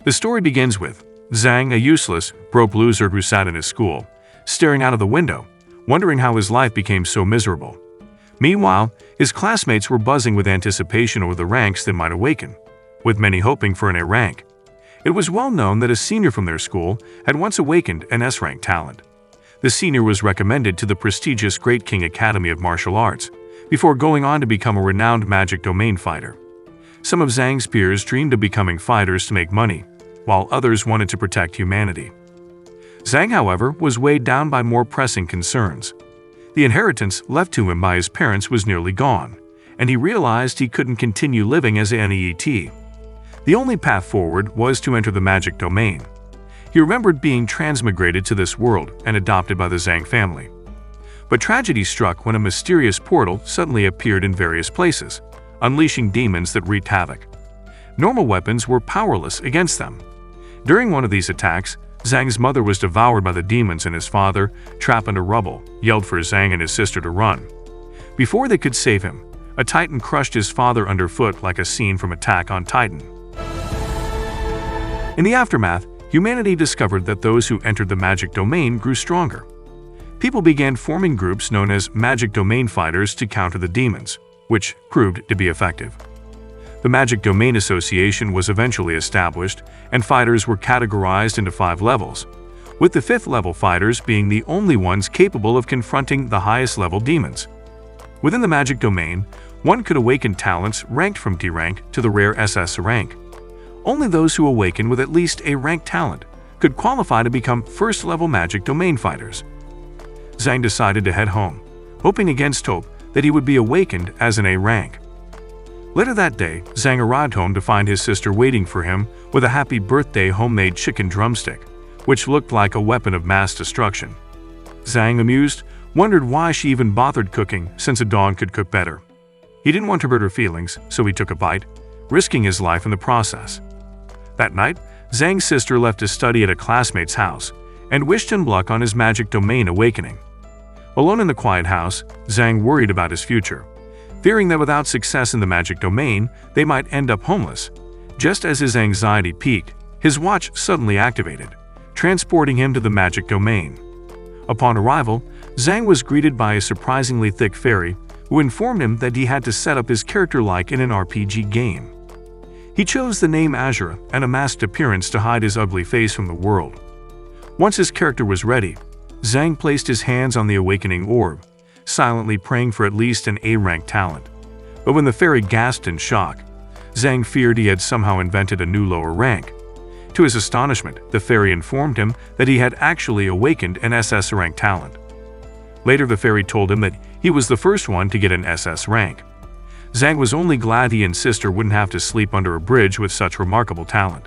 The story begins with Zhang, a useless, broke loser who sat in his school, staring out of the window, wondering how his life became so miserable. Meanwhile, his classmates were buzzing with anticipation over the ranks that might awaken, with many hoping for an A rank. It was well known that a senior from their school had once awakened an S-rank talent. The senior was recommended to the prestigious Great King Academy of Martial Arts, before going on to become a renowned magic domain fighter. Some of Zhang's peers dreamed of becoming fighters to make money, while others wanted to protect humanity. Zhang, however, was weighed down by more pressing concerns. The inheritance left to him by his parents was nearly gone, and he realized he couldn't continue living as an NEET. The only path forward was to enter the magic domain. He remembered being transmigrated to this world and adopted by the Zhang family. But tragedy struck when a mysterious portal suddenly appeared in various places, unleashing demons that wreaked havoc. Normal weapons were powerless against them. During one of these attacks, Zhang's mother was devoured by the demons and his father, trapped under rubble, yelled for Zhang and his sister to run. Before they could save him, a titan crushed his father underfoot like a scene from Attack on Titan. In the aftermath, humanity discovered that those who entered the magic domain grew stronger. People began forming groups known as magic domain fighters to counter the demons, which proved to be effective. The Magic Domain Association was eventually established, and fighters were categorized into 5 levels, with the 5th level fighters being the only ones capable of confronting the highest level demons. Within the Magic Domain, one could awaken talents ranked from D rank to the rare SS rank. Only those who awaken with at least a rank talent could qualify to become first-level Magic Domain fighters. Zhang decided to head home, hoping against hope that he would be awakened as an A rank. Later that day, Zhang arrived home to find his sister waiting for him with a happy birthday homemade chicken drumstick, which looked like a weapon of mass destruction. Zhang, amused, wondered why she even bothered cooking since a dog could cook better. He didn't want to hurt her feelings, so he took a bite, risking his life in the process. That night, Zhang's sister left to study at a classmate's house and wished him luck on his magic domain awakening. Alone in the quiet house, Zhang worried about his future, fearing that without success in the magic domain, they might end up homeless. Just as his anxiety peaked, his watch suddenly activated, transporting him to the magic domain. Upon arrival, Zhang was greeted by a surprisingly thick fairy who informed him that he had to set up his character like in an RPG game. He chose the name Azura and a masked appearance to hide his ugly face from the world. Once his character was ready, Zhang placed his hands on the awakening orb, silently praying for at least an A-rank talent. But when the fairy gasped in shock, Zhang feared he had somehow invented a new lower rank. To his astonishment, the fairy informed him that he had actually awakened an SS rank talent. Later, the fairy told him that he was the first one to get an SS rank. Zhang was only glad he and sister wouldn't have to sleep under a bridge with such remarkable talent.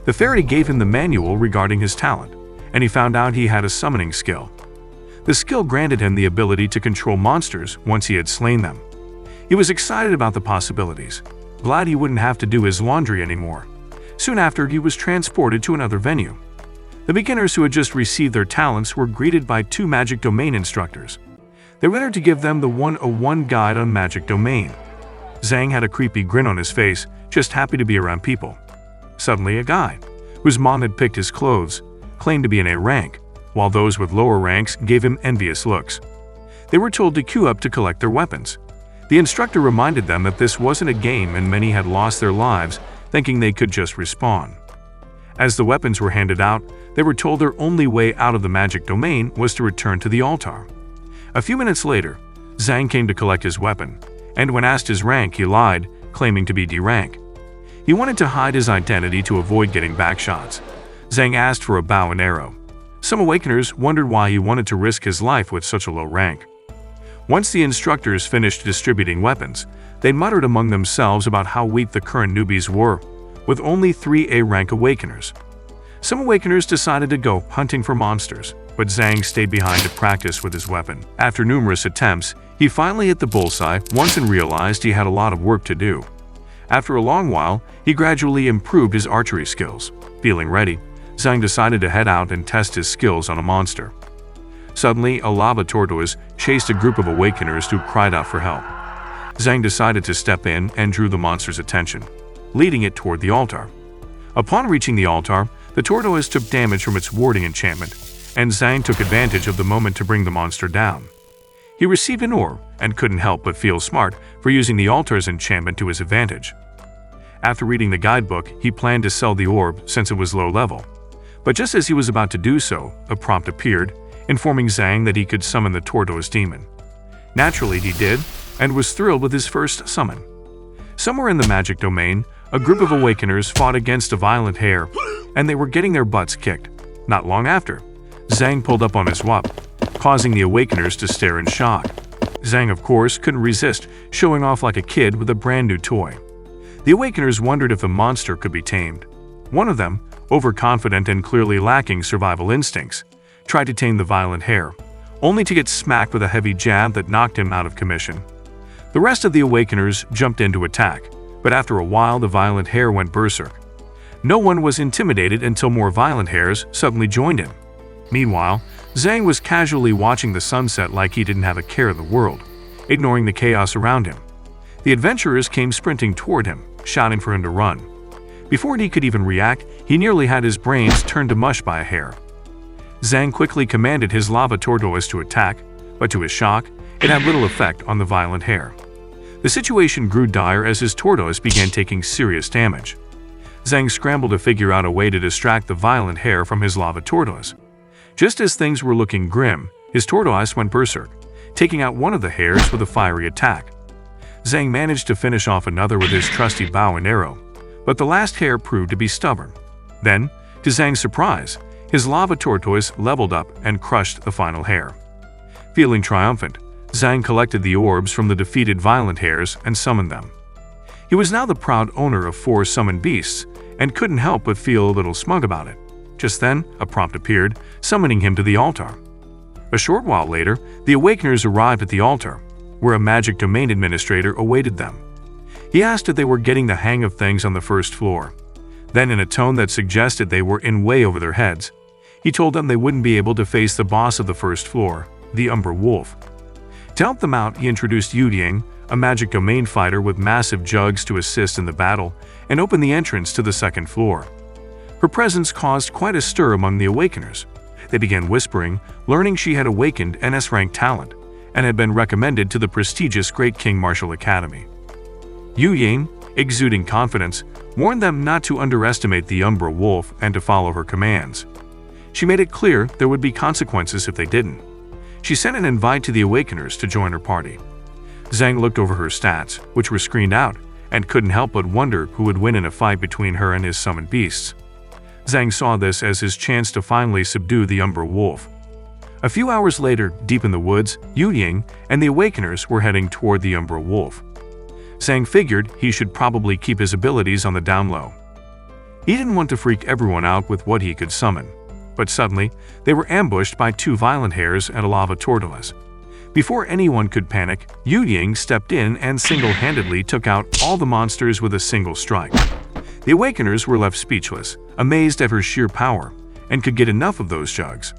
The fairy gave him the manual regarding his talent, and he found out he had a summoning skill. The skill granted him the ability to control monsters once he had slain them. He was excited about the possibilities, glad he wouldn't have to do his laundry anymore. Soon after, he was transported to another venue. The beginners who had just received their talents were greeted by 2 magic domain instructors. They were there to give them the 101 guide on magic domain. Zhang had a creepy grin on his face, just happy to be around people. Suddenly, a guy, whose mom had picked his clothes, claimed to be an A rank, while those with lower ranks gave him envious looks. They were told to queue up to collect their weapons. The instructor reminded them that this wasn't a game and many had lost their lives thinking they could just respawn. As the weapons were handed out, they were told their only way out of the magic domain was to return to the altar. A few minutes later, Zhang came to collect his weapon, and when asked his rank, he lied, claiming to be D rank. He wanted to hide his identity to avoid getting backshots. Zhang asked for a bow and arrow. Some awakeners wondered why he wanted to risk his life with such a low rank. Once the instructors finished distributing weapons, they muttered among themselves about how weak the current newbies were, with only 3 A-rank awakeners. Some awakeners decided to go hunting for monsters, but Zhang stayed behind to practice with his weapon. After numerous attempts, he finally hit the bullseye once and realized he had a lot of work to do. After a long while, he gradually improved his archery skills. Feeling ready, Zhang decided to head out and test his skills on a monster. Suddenly, a lava tortoise chased a group of awakeners who cried out for help. Zhang decided to step in and drew the monster's attention, leading it toward the altar. Upon reaching the altar, the tortoise took damage from its warding enchantment, and Zhang took advantage of the moment to bring the monster down. He received an orb and couldn't help but feel smart for using the altar's enchantment to his advantage. After reading the guidebook, he planned to sell the orb since it was low level. But just as he was about to do so, a prompt appeared, informing Zhang that he could summon the tortoise demon. Naturally, he did, and was thrilled with his first summon. Somewhere in the magic domain, a group of awakeners fought against a violent hare, and they were getting their butts kicked. Not long after, Zhang pulled up on his WUP, causing the awakeners to stare in shock. Zhang, of course, couldn't resist, showing off like a kid with a brand new toy. The awakeners wondered if the monster could be tamed. One of them, overconfident and clearly lacking survival instincts, tried to tame the violent hare, only to get smacked with a heavy jab that knocked him out of commission. The rest of the awakeners jumped in to attack, but after a while the violent hare went berserk. No one was intimidated until more violent hares suddenly joined in. Meanwhile, Zhang was casually watching the sunset like he didn't have a care in the world, ignoring the chaos around him. The adventurers came sprinting toward him, shouting for him to run. Before he could even react, he nearly had his brains turned to mush by a hare. Zhang quickly commanded his lava tortoise to attack, but to his shock, it had little effect on the violent hare. The situation grew dire as his tortoise began taking serious damage. Zhang scrambled to figure out a way to distract the violent hare from his lava tortoise. Just as things were looking grim, his tortoise went berserk, taking out one of the hares with a fiery attack. Zhang managed to finish off another with his trusty bow and arrow, but the last hare proved to be stubborn. Then, to Zhang's surprise, his lava tortoise leveled up and crushed the final hare. Feeling triumphant, Zhang collected the orbs from the defeated violent hares and summoned them. He was now the proud owner of 4 summoned beasts and couldn't help but feel a little smug about it. Just then, a prompt appeared, summoning him to the altar. A short while later, the awakeners arrived at the altar, where a magic domain administrator awaited them. He asked if they were getting the hang of things on the first floor. Then, in a tone that suggested they were in way over their heads, he told them they wouldn't be able to face the boss of the first floor, the Umbra Wolf. To help them out, he introduced Yuying, a magic domain fighter with massive jugs to assist in the battle, and opened the entrance to the second floor. Her presence caused quite a stir among the awakeners. They began whispering, learning she had awakened an SSS-rank talent, and had been recommended to the prestigious Great King Martial Academy. Yuying, exuding confidence, warned them not to underestimate the Umbra Wolf and to follow her commands. She made it clear there would be consequences if they didn't. She sent an invite to the awakeners to join her party. Zhang looked over her stats, which were screened out, and couldn't help but wonder who would win in a fight between her and his summoned beasts. Zhang saw this as his chance to finally subdue the Umbra Wolf. A few hours later, deep in the woods, Yuying and the awakeners were heading toward the Umbra Wolf. Zhang figured he should probably keep his abilities on the down low. He didn't want to freak everyone out with what he could summon. But suddenly, they were ambushed by 2 violent hares and a lava tortoise. Before anyone could panic, Yuying stepped in and single-handedly took out all the monsters with a single strike. The awakeners were left speechless, amazed at her sheer power, and could get enough of those jugs.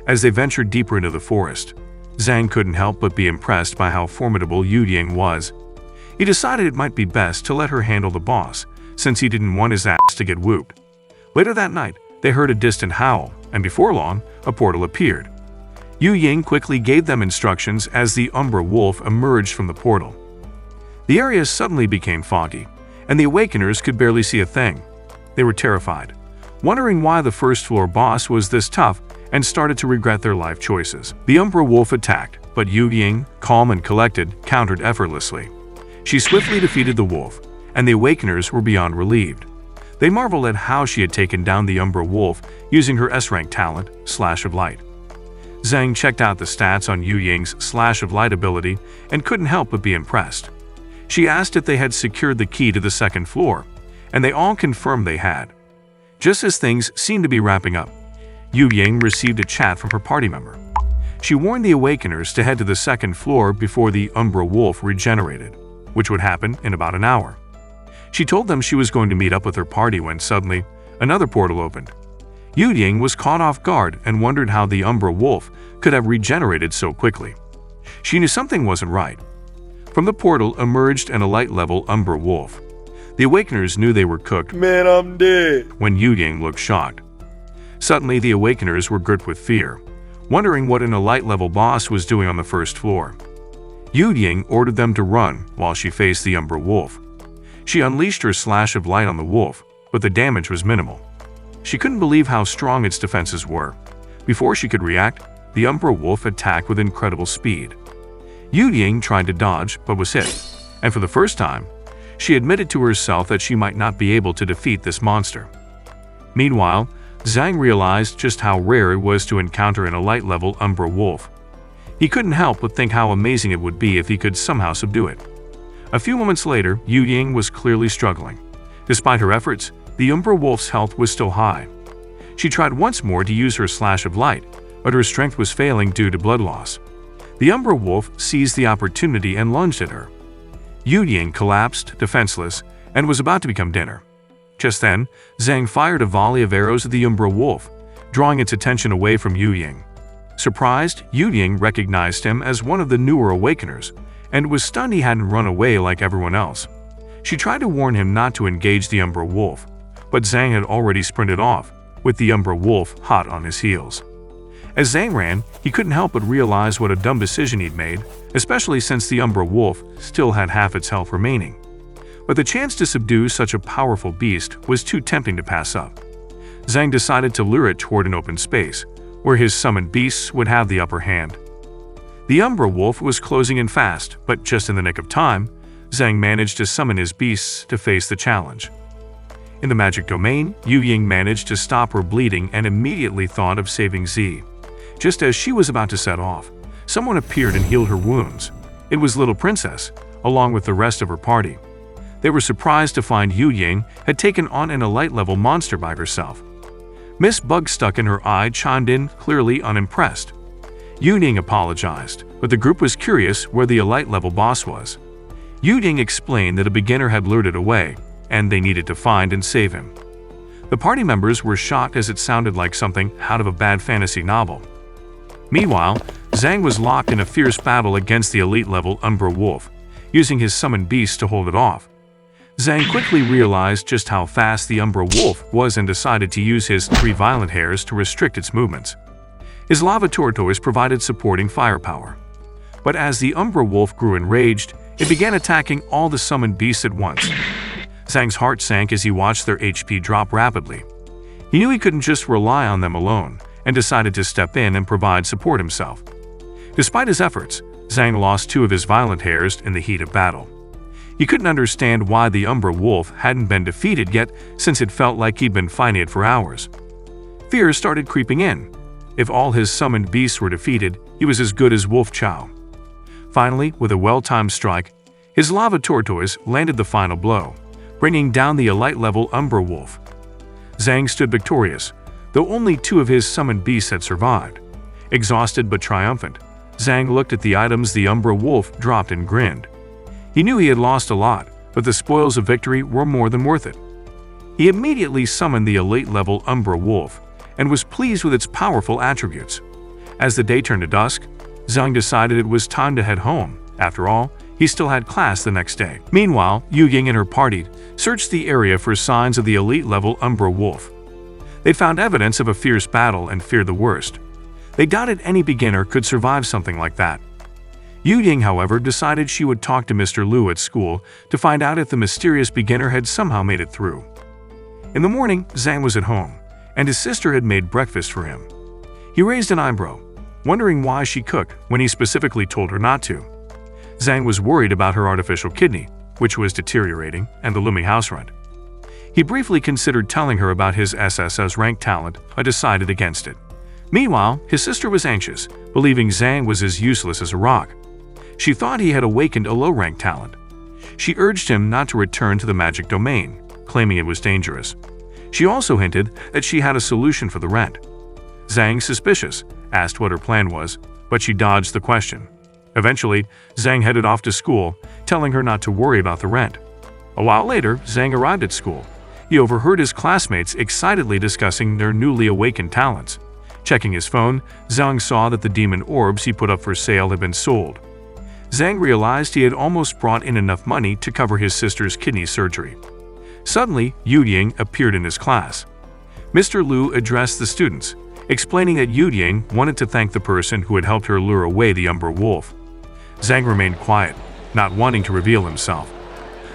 As they ventured deeper into the forest, Zhang couldn't help but be impressed by how formidable Yuying was. He decided it might be best to let her handle the boss, since he didn't want his ass to get whooped. Later that night, they heard a distant howl, and before long, a portal appeared. Yuying quickly gave them instructions as the Umbra Wolf emerged from the portal. The area suddenly became foggy, and the awakeners could barely see a thing. They were terrified, wondering why the first-floor boss was this tough, and started to regret their life choices. The Umbra Wolf attacked, but Yuying, calm and collected, countered effortlessly. She swiftly defeated the wolf, and the awakeners were beyond relieved. They marveled at how she had taken down the Umbra Wolf using her S-rank talent, Slash of Light. Zhang checked out the stats on Yuying's Slash of Light ability and couldn't help but be impressed. She asked if they had secured the key to the second floor, and they all confirmed they had. Just as things seemed to be wrapping up, Yuying received a chat from her party member. She warned the awakeners to head to the second floor before the Umbra Wolf regenerated, which would happen in about an hour. She told them she was going to meet up with her party when suddenly, another portal opened. Yuying was caught off guard and wondered how the Umbra Wolf could have regenerated so quickly. She knew something wasn't right. From the portal emerged an elite-level Umbra Wolf. The Awakeners knew they were cooked. Man, I'm dead. When Yu Ying looked shocked. Suddenly, the Awakeners were gripped with fear, wondering what an elite-level boss was doing on the first floor. Yu Ying ordered them to run while she faced the Umbra Wolf. She unleashed her slash of light on the wolf, but the damage was minimal. She couldn't believe how strong its defenses were. Before she could react, the Umbra Wolf attacked with incredible speed. Yu Ying tried to dodge but was hit, and for the first time, she admitted to herself that she might not be able to defeat this monster. Meanwhile, Zhang realized just how rare it was to encounter an elite-level Umbra Wolf. He couldn't help but think how amazing it would be if he could somehow subdue it. A few moments later, Yu Ying was clearly struggling. Despite her efforts, the Umbra Wolf's health was still high. She tried once more to use her slash of light, but her strength was failing due to blood loss. The Umbra Wolf seized the opportunity and lunged at her. Yu Ying collapsed, defenseless, and was about to become dinner. Just then, Zhang fired a volley of arrows at the Umbra Wolf, drawing its attention away from Yu Ying. Surprised, Yu Ying recognized him as one of the newer Awakeners, and was stunned he hadn't run away like everyone else. She tried to warn him not to engage the Umbra Wolf, but Zhang had already sprinted off, with the Umbra Wolf hot on his heels. As Zhang ran, he couldn't help but realize what a dumb decision he'd made, especially since the Umbra Wolf still had half its health remaining. But the chance to subdue such a powerful beast was too tempting to pass up. Zhang decided to lure it toward an open space, where his summoned beasts would have the upper hand. The Umbra Wolf was closing in fast, but just in the nick of time, Zhang managed to summon his beasts to face the challenge. In the magic domain, Yu Ying managed to stop her bleeding and immediately thought of saving Z. Just as she was about to set off, someone appeared and healed her wounds. It was Little Princess, along with the rest of her party. They were surprised to find Yu Ying had taken on an elite-level monster by herself. Miss Bug stuck in her eye chimed in, clearly unimpressed. Yu Ying apologized, but the group was curious where the elite-level boss was. Yu Ying explained that a beginner had lured it away, and they needed to find and save him. The party members were shocked as it sounded like something out of a bad fantasy novel. Meanwhile, Zhang was locked in a fierce battle against the elite-level Umbra Wolf, using his summoned beast to hold it off. Zhang quickly realized just how fast the Umbra Wolf was and decided to use his 3 violent hairs to restrict its movements. His lava tortoise provided supporting firepower. But as the Umbra Wolf grew enraged, it began attacking all the summoned beasts at once. Zhang's heart sank as he watched their HP drop rapidly. He knew he couldn't just rely on them alone, and decided to step in and provide support himself. Despite his efforts, Zhang lost 2 of his violent hairs in the heat of battle. He couldn't understand why the Umbra Wolf hadn't been defeated yet, since it felt like he'd been fighting it for hours. Fear started creeping in. If all his summoned beasts were defeated, he was as good as Wolf Chow. Finally, with a well-timed strike, his lava tortoise landed the final blow, bringing down the elite-level Umbra Wolf. Zhang stood victorious, though only 2 of his summoned beasts had survived. Exhausted but triumphant, Zhang looked at the items the Umbra Wolf dropped and grinned. He knew he had lost a lot, but the spoils of victory were more than worth it. He immediately summoned the elite-level Umbra Wolf, and was pleased with its powerful attributes. As the day turned to dusk, Zhang decided it was time to head home. After all, he still had class the next day. Meanwhile, Yu Ying and her party searched the area for signs of the elite-level Umbra Wolf. They found evidence of a fierce battle and feared the worst. They doubted any beginner could survive something like that. Yu Ying, however, decided she would talk to Mr. Liu at school to find out if the mysterious beginner had somehow made it through. In the morning, Zhang was at home, and his sister had made breakfast for him. He raised an eyebrow, wondering why she cooked when he specifically told her not to. Zhang was worried about her artificial kidney, which was deteriorating, and the looming house rent. He briefly considered telling her about his SSS-rank talent, but decided against it. Meanwhile, his sister was anxious, believing Zhang was as useless as a rock. She thought he had awakened a low-rank talent. She urged him not to return to the magic domain, claiming it was dangerous. She also hinted that she had a solution for the rent. Zhang, suspicious, asked what her plan was, but she dodged the question. Eventually, Zhang headed off to school, telling her not to worry about the rent. A while later, Zhang arrived at school. He overheard his classmates excitedly discussing their newly awakened talents. Checking his phone, Zhang saw that the demon orbs he put up for sale had been sold. Zhang realized he had almost brought in enough money to cover his sister's kidney surgery. Suddenly, Yu Ying appeared in his class. Mr. Liu addressed the students, explaining that Yu Ying wanted to thank the person who had helped her lure away the Umbra Wolf. Zhang remained quiet, not wanting to reveal himself.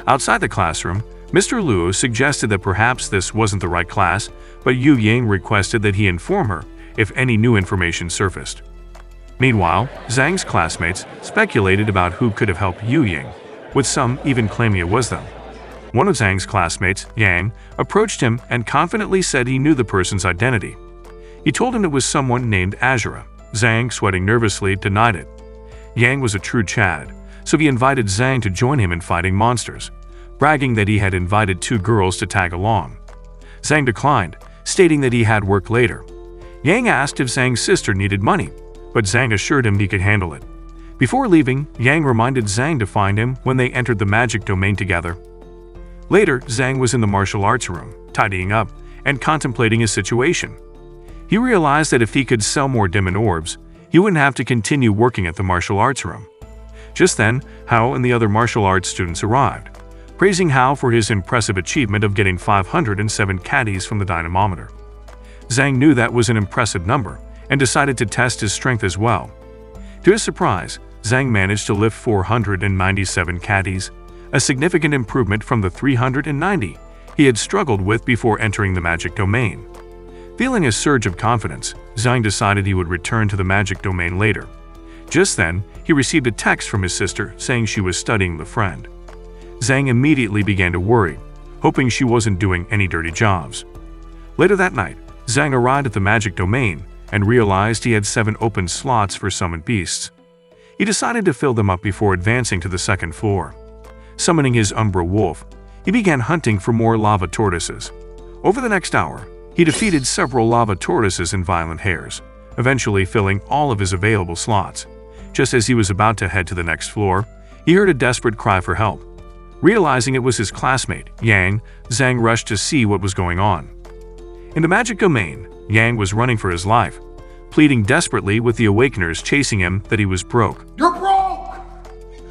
Outside the classroom, Mr. Liu suggested that perhaps this wasn't the right class, but Yu Ying requested that he inform her if any new information surfaced. Meanwhile, Zhang's classmates speculated about who could have helped Yu Ying, with some even claiming it was them. One of Zhang's classmates, Yang, approached him and confidently said he knew the person's identity. He told him it was someone named Azura. Zhang, sweating nervously, denied it. Yang was a true Chad, so he invited Zhang to join him in fighting monsters, bragging that he had invited 2 girls to tag along. Zhang declined, stating that he had work later. Yang asked if Zhang's sister needed money, but Zhang assured him he could handle it. Before leaving, Yang reminded Zhang to find him when they entered the magic domain together. Later, Zhang was in the martial arts room, tidying up and contemplating his situation. He realized that if he could sell more demon orbs, he wouldn't have to continue working at the martial arts room. Just then, Hao and the other martial arts students arrived, praising Hao for his impressive achievement of getting 507 caddies from the dynamometer. Zhang knew that was an impressive number and decided to test his strength as well. To his surprise, Zhang managed to lift 497 caddies, a significant improvement from the 390 he had struggled with before entering the magic domain. Feeling a surge of confidence, Zhang decided he would return to the magic domain later. Just then, he received a text from his sister saying she was studying the friend. Zhang immediately began to worry, hoping she wasn't doing any dirty jobs. Later that night, Zhang arrived at the magic domain and realized he had 7 open slots for summoned beasts. He decided to fill them up before advancing to the second floor. Summoning his Umbra Wolf, he began hunting for more lava tortoises. Over the next hour, he defeated several lava tortoises and violent hares, eventually filling all of his available slots. Just as he was about to head to the next floor, he heard a desperate cry for help. Realizing it was his classmate, Yang, Zhang rushed to see what was going on. In the magic domain, Yang was running for his life, pleading desperately with the Awakeners chasing him that he was broke. You're broke!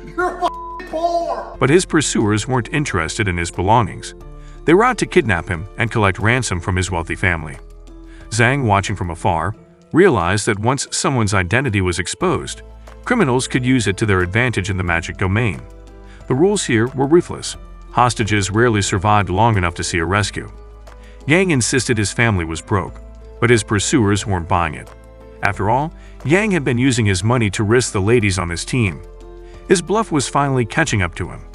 You're f***ing poor! But his pursuers weren't interested in his belongings. They were out to kidnap him and collect ransom from his wealthy family. Zhang, watching from afar, realized that once someone's identity was exposed, criminals could use it to their advantage in the magic domain. The rules here were ruthless. Hostages rarely survived long enough to see a rescue. Yang insisted his family was broke, but his pursuers weren't buying it. After all, Yang had been using his money to risk the ladies on his team. His bluff was finally catching up to him.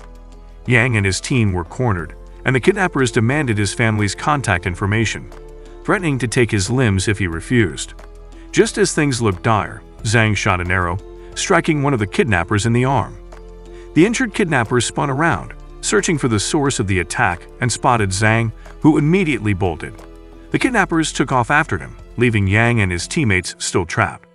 Yang and his team were cornered, and the kidnappers demanded his family's contact information, threatening to take his limbs if he refused. Just as things looked dire, Zhang shot an arrow, striking one of the kidnappers in the arm. The injured kidnapper spun around, searching for the source of the attack, and spotted Zhang, who immediately bolted. The kidnappers took off after him, leaving Yang and his teammates still trapped.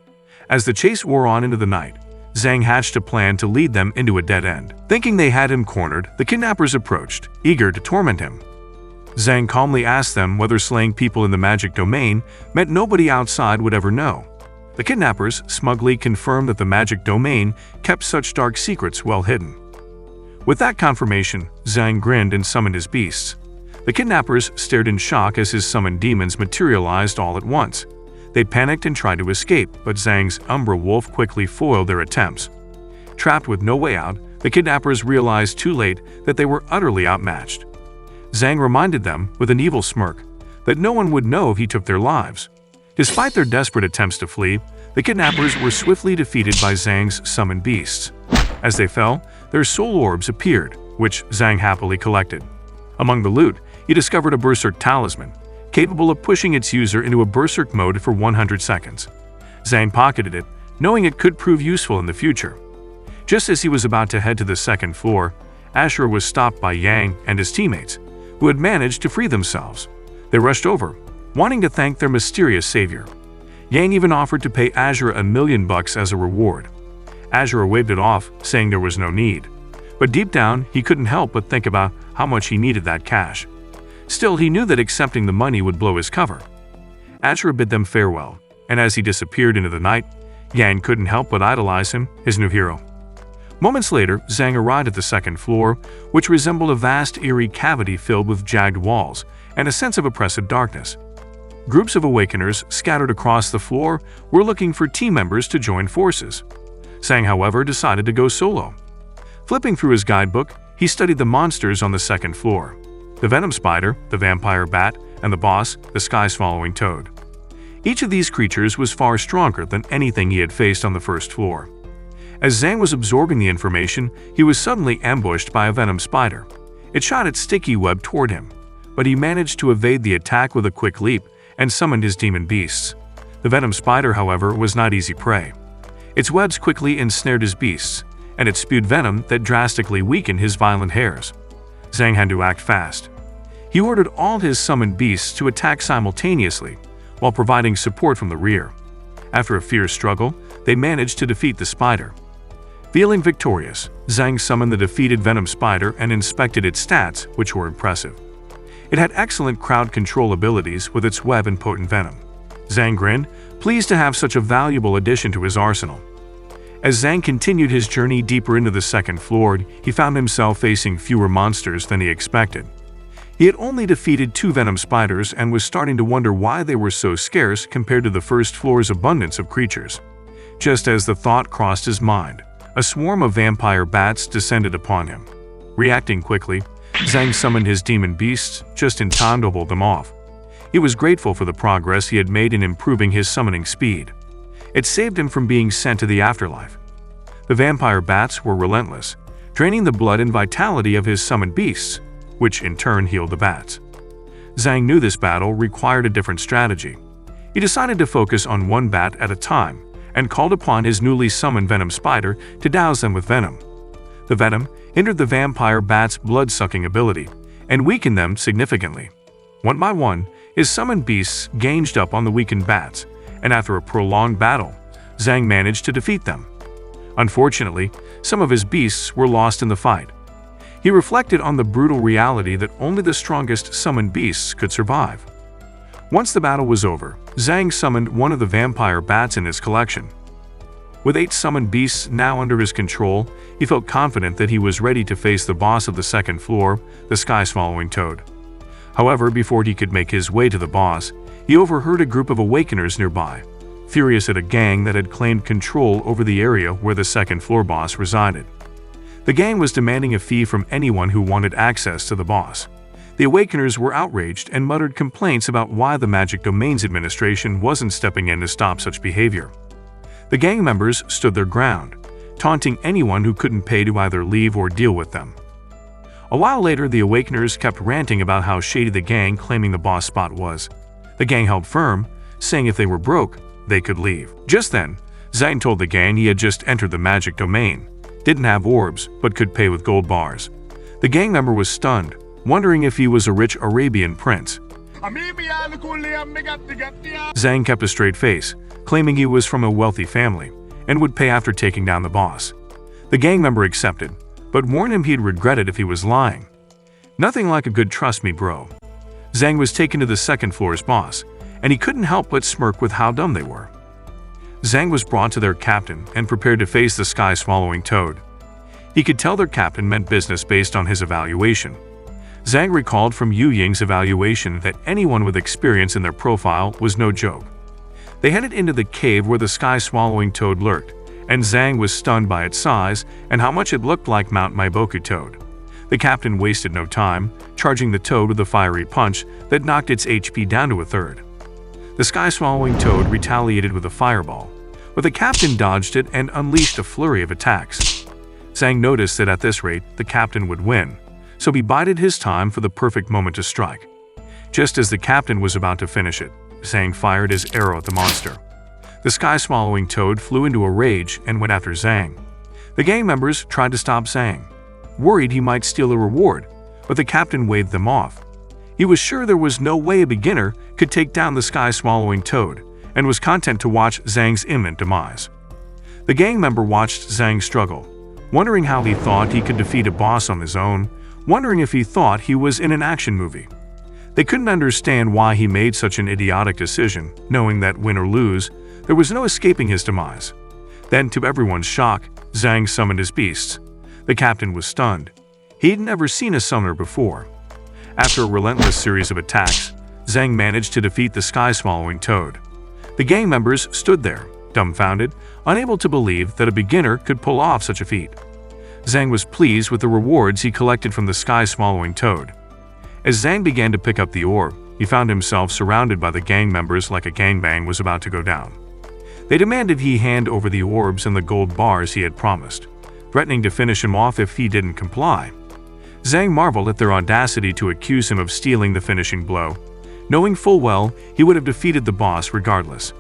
As the chase wore on into the night, Zhang hatched a plan to lead them into a dead end. Thinking they had him cornered, the kidnappers approached, eager to torment him. Zhang calmly asked them whether slaying people in the magic domain meant nobody outside would ever know. The kidnappers smugly confirmed that the magic domain kept such dark secrets well hidden. With that confirmation, Zhang grinned and summoned his beasts. The kidnappers stared in shock as his summoned demons materialized all at once. They panicked and tried to escape, but Zhang's Umbra Wolf quickly foiled their attempts. Trapped with no way out, the kidnappers realized too late that they were utterly outmatched. Zhang reminded them, with an evil smirk, that no one would know if he took their lives. Despite their desperate attempts to flee, the kidnappers were swiftly defeated by Zhang's summoned beasts. As they fell, their soul orbs appeared, which Zhang happily collected. Among the loot, he discovered a Berserk talisman, capable of pushing its user into a Berserk mode for 100 seconds. Zhang pocketed it, knowing it could prove useful in the future. Just as he was about to head to the second floor, Ashura was stopped by Yang and his teammates, who had managed to free themselves. They rushed over, wanting to thank their mysterious savior. Yang even offered to pay Ashura $1 million as a reward. Ashura waved it off, saying there was no need. But deep down, he couldn't help but think about how much he needed that cash. Still, he knew that accepting the money would blow his cover. Ashura bid them farewell, and as he disappeared into the night, Yang couldn't help but idolize him, his new hero. Moments later, Zhang arrived at the second floor, which resembled a vast, eerie cavity filled with jagged walls and a sense of oppressive darkness. Groups of awakeners scattered across the floor were looking for team members to join forces. Zhang, however, decided to go solo. Flipping through his guidebook, he studied the monsters on the second floor: the venom spider, the vampire bat, and the boss, the sky-swallowing toad. Each of these creatures was far stronger than anything he had faced on the first floor. As Zhang was absorbing the information, he was suddenly ambushed by a venom spider. It shot its sticky web toward him, but he managed to evade the attack with a quick leap and summoned his demon beasts. The venom spider, however, was not easy prey. Its webs quickly ensnared his beasts, and it spewed venom that drastically weakened his violent hairs. Zhang had to act fast. He ordered all his summoned beasts to attack simultaneously, while providing support from the rear. After a fierce struggle, they managed to defeat the spider. Feeling victorious, Zhang summoned the defeated venom spider and inspected its stats, which were impressive. It had excellent crowd control abilities with its web and potent venom. Zhang grinned, pleased to have such a valuable addition to his arsenal. As Zhang continued his journey deeper into the second floor, he found himself facing fewer monsters than he expected. He had only defeated 2 venom spiders and was starting to wonder why they were so scarce compared to the first floor's abundance of creatures. Just as the thought crossed his mind, a swarm of vampire bats descended upon him. Reacting quickly, Zhang summoned his demon beasts just in time to hold them off. He was grateful for the progress he had made in improving his summoning speed. It saved him from being sent to the afterlife. The vampire bats were relentless, draining the blood and vitality of his summoned beasts, which in turn healed the bats. Zhang knew this battle required a different strategy. He decided to focus on one bat at a time and called upon his newly summoned venom spider to douse them with venom. The venom entered the vampire bat's blood-sucking ability and weakened them significantly. One by one, his summoned beasts ganged up on the weakened bats, and after a prolonged battle, Zhang managed to defeat them. Unfortunately, some of his beasts were lost in the fight. He reflected on the brutal reality that only the strongest summoned beasts could survive. Once the battle was over, Zhang summoned one of the vampire bats in his collection. With 8 summoned beasts now under his control, he felt confident that he was ready to face the boss of the second floor, the sky-swallowing toad. However, before he could make his way to the boss, he overheard a group of awakeners nearby, furious at a gang that had claimed control over the area where the second floor boss resided. The gang was demanding a fee from anyone who wanted access to the boss. The Awakeners were outraged and muttered complaints about why the Magic Domains Administration wasn't stepping in to stop such behavior. The gang members stood their ground, taunting anyone who couldn't pay to either leave or deal with them. A while later, the Awakeners kept ranting about how shady the gang claiming the boss spot was. The gang held firm, saying if they were broke, they could leave. Just then, Zhang told the gang he had just entered the Magic Domain, didn't have orbs, but could pay with gold bars. The gang member was stunned, wondering if he was a rich Arabian prince. Zhang kept a straight face, claiming he was from a wealthy family and would pay after taking down the boss. The gang member accepted, but warned him he'd regret it if he was lying. Nothing like a good trust me bro. Zhang was taken to the second floor's boss, and he couldn't help but smirk with how dumb they were. Zhang was brought to their captain and prepared to face the sky-swallowing toad. He could tell their captain meant business based on his evaluation. Zhang recalled from Yu Ying's evaluation that anyone with experience in their profile was no joke. They headed into the cave where the sky-swallowing toad lurked, and Zhang was stunned by its size and how much it looked like Mount Maiboku toad. The captain wasted no time, charging the toad with a fiery punch that knocked its HP down to 1/3. The sky-swallowing toad retaliated with a fireball, but the captain dodged it and unleashed a flurry of attacks. Zhang noticed that at this rate, the captain would win, so he bided his time for the perfect moment to strike. Just as the captain was about to finish it, Zhang fired his arrow at the monster. The sky-swallowing toad flew into a rage and went after Zhang. The gang members tried to stop Zhang, worried he might steal a reward, but the captain waved them off. He was sure there was no way a beginner could take down the sky-swallowing toad, and was content to watch Zhang's imminent demise. The gang member watched Zhang struggle, wondering how he thought he could defeat a boss on his own, wondering if he thought he was in an action movie. They couldn't understand why he made such an idiotic decision, knowing that win or lose, there was no escaping his demise. Then, to everyone's shock, Zhang summoned his beasts. The captain was stunned. He'd never seen a summoner before. After a relentless series of attacks, Zhang managed to defeat the sky-swallowing toad. The gang members stood there, dumbfounded, unable to believe that a beginner could pull off such a feat. Zhang was pleased with the rewards he collected from the sky-swallowing toad. As Zhang began to pick up the orb, he found himself surrounded by the gang members like a gangbang was about to go down. They demanded he hand over the orbs and the gold bars he had promised, threatening to finish him off if he didn't comply. Zhang marveled at their audacity to accuse him of stealing the finishing blow, knowing full well he would have defeated the boss regardless.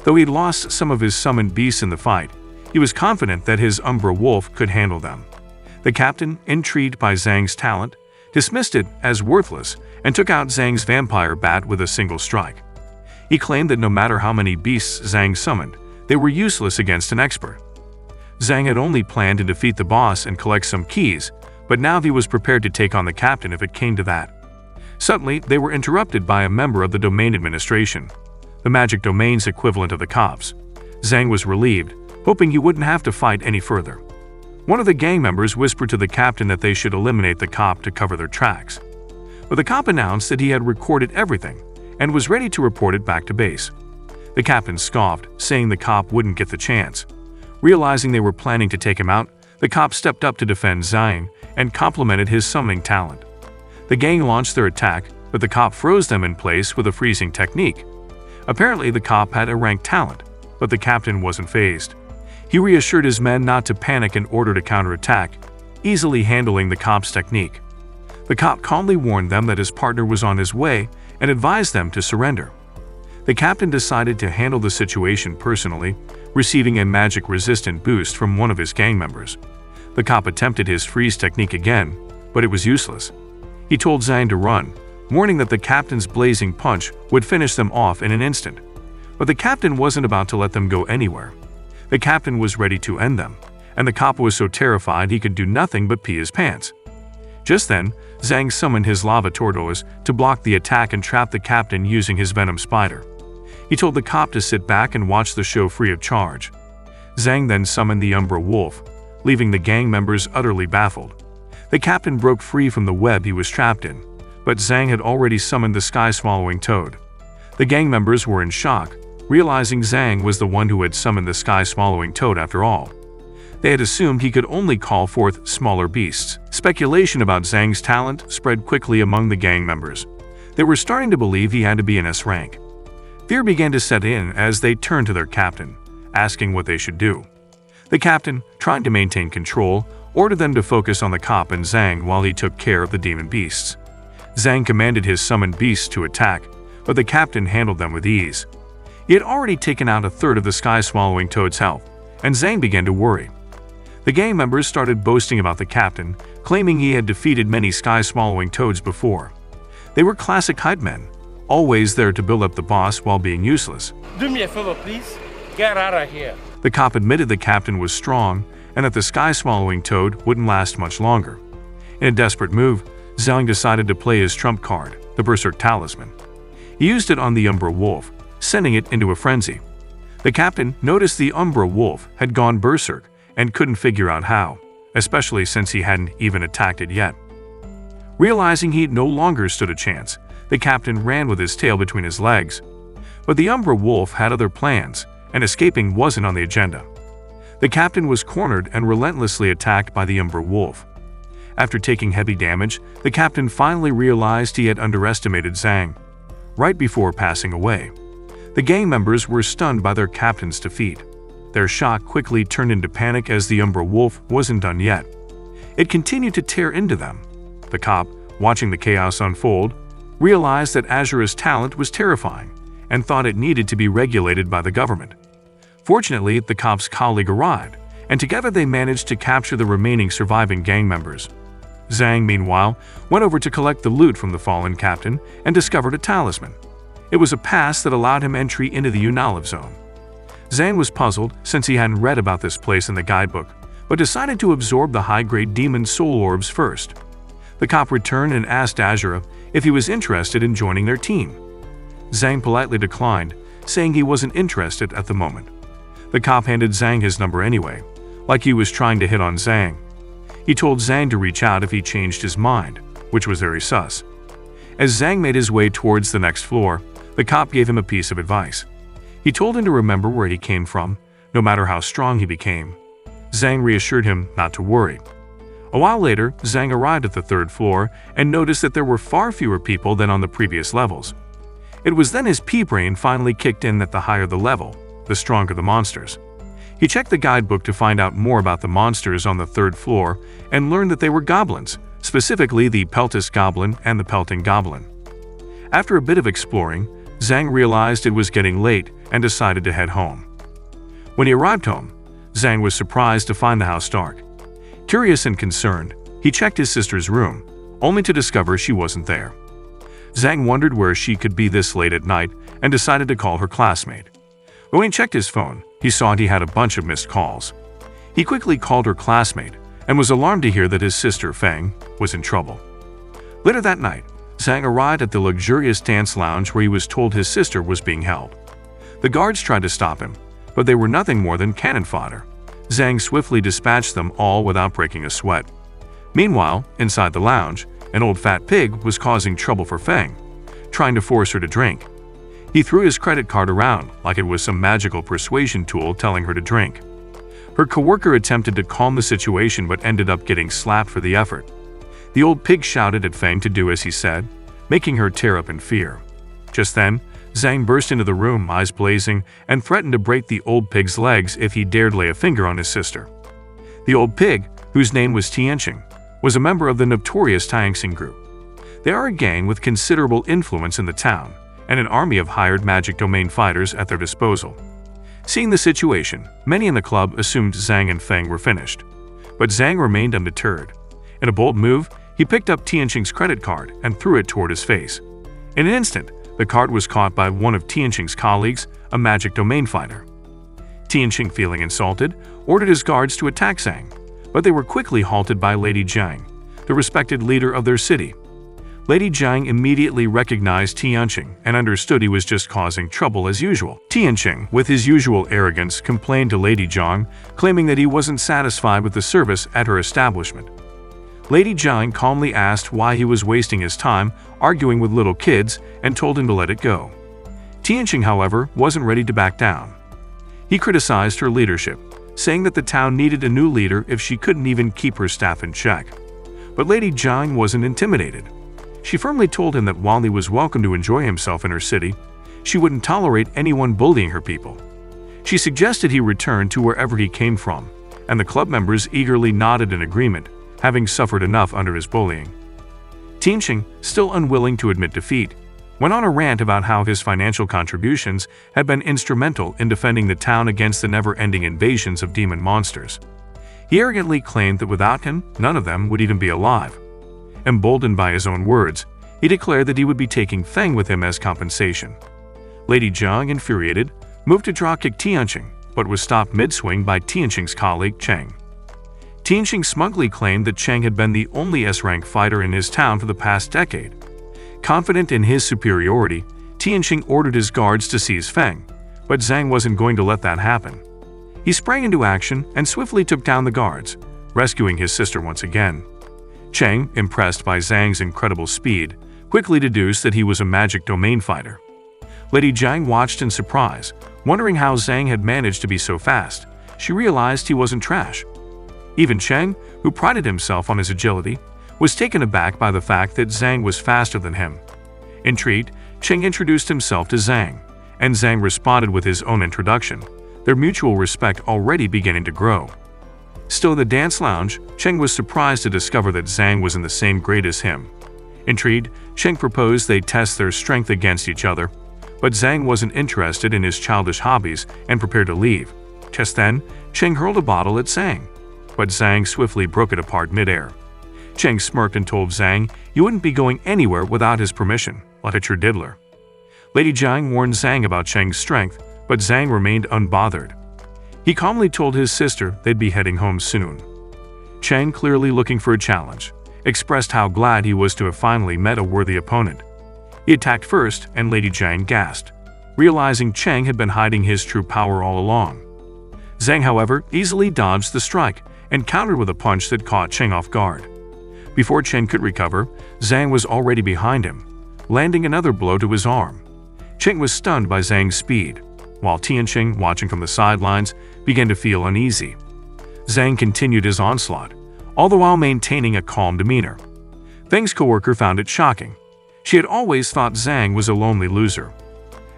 Though he'd lost some of his summoned beasts in the fight, he was confident that his Umbra Wolf could handle them. The captain, intrigued by Zhang's talent, dismissed it as worthless and took out Zhang's vampire bat with a single strike. He claimed that no matter how many beasts Zhang summoned, they were useless against an expert. Zhang had only planned to defeat the boss and collect some keys, but now he was prepared to take on the captain if it came to that. Suddenly, they were interrupted by a member of the domain administration, the magic domain's equivalent of the cops. Zhang was relieved, hoping he wouldn't have to fight any further. One of the gang members whispered to the captain that they should eliminate the cop to cover their tracks. But the cop announced that he had recorded everything and was ready to report it back to base. The captain scoffed, saying the cop wouldn't get the chance. Realizing they were planning to take him out, the cop stepped up to defend Zhang and complimented his summoning talent. The gang launched their attack, but the cop froze them in place with a freezing technique. Apparently, the cop had a rank talent, but the captain wasn't fazed. He reassured his men not to panic in order to counterattack, easily handling the cop's technique. The cop calmly warned them that his partner was on his way and advised them to surrender. The captain decided to handle the situation personally, receiving a magic-resistant boost from one of his gang members. The cop attempted his freeze technique again, but it was useless. He told Zhang to run, warning that the captain's blazing punch would finish them off in an instant. But the captain wasn't about to let them go anywhere. The captain was ready to end them, and the cop was so terrified he could do nothing but pee his pants. Just then, Zhang summoned his lava tortoise to block the attack and trap the captain using his venom spider. He told the cop to sit back and watch the show free of charge. Zhang then summoned the Umbra Wolf, leaving the gang members utterly baffled. The captain broke free from the web he was trapped in, but Zhang had already summoned the sky-swallowing toad. The gang members were in shock, realizing Zhang was the one who had summoned the sky-swallowing toad after all. They had assumed he could only call forth smaller beasts. Speculation about Zhang's talent spread quickly among the gang members. They were starting to believe he had to be an S rank. Fear began to set in as they turned to their captain, asking what they should do. The captain, trying to maintain control, ordered them to focus on the cop and Zhang while he took care of the demon beasts. Zhang commanded his summoned beasts to attack, but the captain handled them with ease. He had already taken out a third of the sky-swallowing toad's health, and Zhang began to worry. The gang members started boasting about the captain, claiming he had defeated many sky-swallowing toads before. They were classic hype men, always there to build up the boss while being useless. Do me a favor, please. Get out of here. The cop admitted the captain was strong and that the sky-swallowing toad wouldn't last much longer. In a desperate move, Zhang decided to play his trump card, the Berserk Talisman. He used it on the Umbra Wolf, sending it into a frenzy. The captain noticed the Umbra Wolf had gone berserk and couldn't figure out how, especially since he hadn't even attacked it yet. Realizing he no longer stood a chance, the captain ran with his tail between his legs. But the Umbra Wolf had other plans, and escaping wasn't on the agenda. The captain was cornered and relentlessly attacked by the Umbra Wolf. After taking heavy damage, the captain finally realized he had underestimated Zhang. Right before passing away, the gang members were stunned by their captain's defeat. Their shock quickly turned into panic as the Umbra Wolf wasn't done yet. It continued to tear into them. The cop, watching the chaos unfold, realized that Azura's talent was terrifying and thought it needed to be regulated by the government. Fortunately, the cop's colleague arrived, and together they managed to capture the remaining surviving gang members. Zhang, meanwhile, went over to collect the loot from the fallen captain and discovered a talisman. It was a pass that allowed him entry into the Unalive Zone. Zhang was puzzled since he hadn't read about this place in the guidebook, but decided to absorb the high-grade demon soul orbs first. The cop returned and asked Azura if he was interested in joining their team. Zhang politely declined, saying he wasn't interested at the moment. The cop handed Zhang his number anyway, like he was trying to hit on Zhang. He told Zhang to reach out if he changed his mind, which was very sus. As Zhang made his way towards the next floor, the cop gave him a piece of advice. He told him to remember where he came from, no matter how strong he became. Zhang reassured him not to worry. A while later, Zhang arrived at the third floor and noticed that there were far fewer people than on the previous levels. It was then his pea-brain finally kicked in that the higher the level, the stronger the monsters. He checked the guidebook to find out more about the monsters on the third floor and learned that they were goblins, specifically the Peltus Goblin and the Pelting Goblin. After a bit of exploring, Zhang realized it was getting late and decided to head home. When he arrived home, Zhang was surprised to find the house dark. Curious and concerned, he checked his sister's room, only to discover she wasn't there. Zhang wondered where she could be this late at night and decided to call her classmate. But when he checked his phone, he saw he had a bunch of missed calls. He quickly called her classmate and was alarmed to hear that his sister, Feng, was in trouble. Later that night, Zhang arrived at the luxurious dance lounge where he was told his sister was being held. The guards tried to stop him, but they were nothing more than cannon fodder. Zhang swiftly dispatched them all without breaking a sweat. Meanwhile, inside the lounge, an old fat pig was causing trouble for Feng, trying to force her to drink. He threw his credit card around like it was some magical persuasion tool telling her to drink. Her coworker attempted to calm the situation but ended up getting slapped for the effort. The old pig shouted at Feng to do as he said, making her tear up in fear. Just then, Zhang burst into the room, eyes blazing, and threatened to break the old pig's legs if he dared lay a finger on his sister. The old pig, whose name was Tianqing, was a member of the notorious Tianxing group. They are a gang with considerable influence in the town, and an army of hired magic domain fighters at their disposal. Seeing the situation, many in the club assumed Zhang and Feng were finished. But Zhang remained undeterred. In a bold move, he picked up Tianqing's credit card and threw it toward his face. In an instant, the card was caught by one of Tianqing's colleagues, a magic domain fighter. Tianqing, feeling insulted, ordered his guards to attack Zhang, but they were quickly halted by Lady Jiang, the respected leader of their city. Lady Jiang immediately recognized Tianqing and understood he was just causing trouble as usual. Tianqing, with his usual arrogance, complained to Lady Jiang, claiming that he wasn't satisfied with the service at her establishment. Lady Jiang calmly asked why he was wasting his time arguing with little kids and told him to let it go. Tianqing, however, wasn't ready to back down. He criticized her leadership, saying that the town needed a new leader if she couldn't even keep her staff in check. But Lady Jiang wasn't intimidated. She firmly told him that while he was welcome to enjoy himself in her city, she wouldn't tolerate anyone bullying her people. She suggested he return to wherever he came from, and the club members eagerly nodded in agreement, having suffered enough under his bullying. Tianqing, still unwilling to admit defeat, went on a rant about how his financial contributions had been instrumental in defending the town against the never-ending invasions of demon monsters. He arrogantly claimed that without him, none of them would even be alive. Emboldened by his own words, he declared that he would be taking Feng with him as compensation. Lady Jiang, infuriated, moved to drop-kick Tianqing, but was stopped mid-swing by Tianqing's colleague Cheng. Tianqing smugly claimed that Cheng had been the only S-rank fighter in his town for the past decade. Confident in his superiority, Tianqing ordered his guards to seize Feng, but Zhang wasn't going to let that happen. He sprang into action and swiftly took down the guards, rescuing his sister once again. Cheng, impressed by Zhang's incredible speed, quickly deduced that he was a magic domain fighter. Lady Jiang watched in surprise, wondering how Zhang had managed to be so fast. She realized he wasn't trash. Even Cheng, who prided himself on his agility, was taken aback by the fact that Zhang was faster than him. Intrigued, Cheng introduced himself to Zhang, and Zhang responded with his own introduction, their mutual respect already beginning to grow. Still in the dance lounge, Cheng was surprised to discover that Zhang was in the same grade as him. Intrigued, Cheng proposed they test their strength against each other, but Zhang wasn't interested in his childish hobbies and prepared to leave. Just then, Cheng hurled a bottle at Zhang, but Zhang swiftly broke it apart mid-air. Cheng smirked and told Zhang he wouldn't be going anywhere without his permission, like a true diddler. Lady Jiang warned Zhang about Cheng's strength, but Zhang remained unbothered. He calmly told his sister they'd be heading home soon. Cheng, clearly looking for a challenge, expressed how glad he was to have finally met a worthy opponent. He attacked first, and Lady Jiang gasped, realizing Cheng had been hiding his true power all along. Zhang, however, easily dodged the strike and countered with a punch that caught Cheng off guard. Before Cheng could recover, Zhang was already behind him, landing another blow to his arm. Cheng was stunned by Zhang's speed, while Tianqing, watching from the sidelines, began to feel uneasy. Zhang continued his onslaught, all the while maintaining a calm demeanor. Feng's coworker found it shocking. She had always thought Zhang was a lonely loser.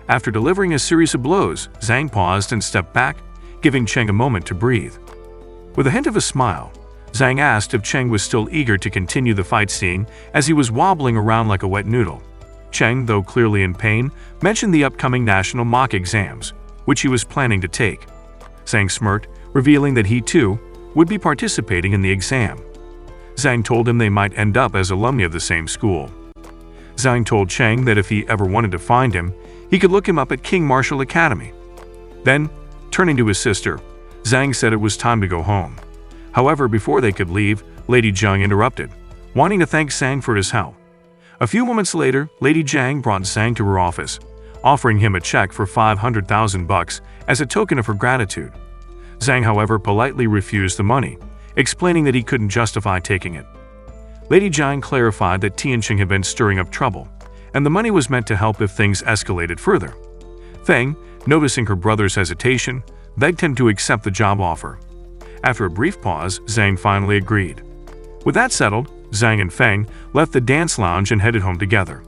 After delivering a series of blows, Zhang paused and stepped back, giving Cheng a moment to breathe. With a hint of a smile, Zhang asked if Cheng was still eager to continue the fight scene as he was wobbling around like a wet noodle. Cheng, though clearly in pain, mentioned the upcoming national mock exams, which he was planning to take. Zhang smirked, revealing that he too would be participating in the exam. Zhang told him they might end up as alumni of the same school. Zhang told Cheng that if he ever wanted to find him, he could look him up at King Martial Academy. Then, turning to his sister, Zhang said it was time to go home. However, before they could leave, Lady Zhang interrupted, wanting to thank Zhang for his help. A few moments later, Lady Zhang brought Zhang to her office, offering him a check for 500,000 bucks as a token of her gratitude. Zhang, however, politely refused the money, explaining that he couldn't justify taking it. Lady Zhang clarified that Tianqing had been stirring up trouble, and the money was meant to help if things escalated further. Feng, noticing her brother's hesitation, begged him to accept the job offer. After a brief pause, Zhang finally agreed. With that settled, Zhang and Feng left the dance lounge and headed home together.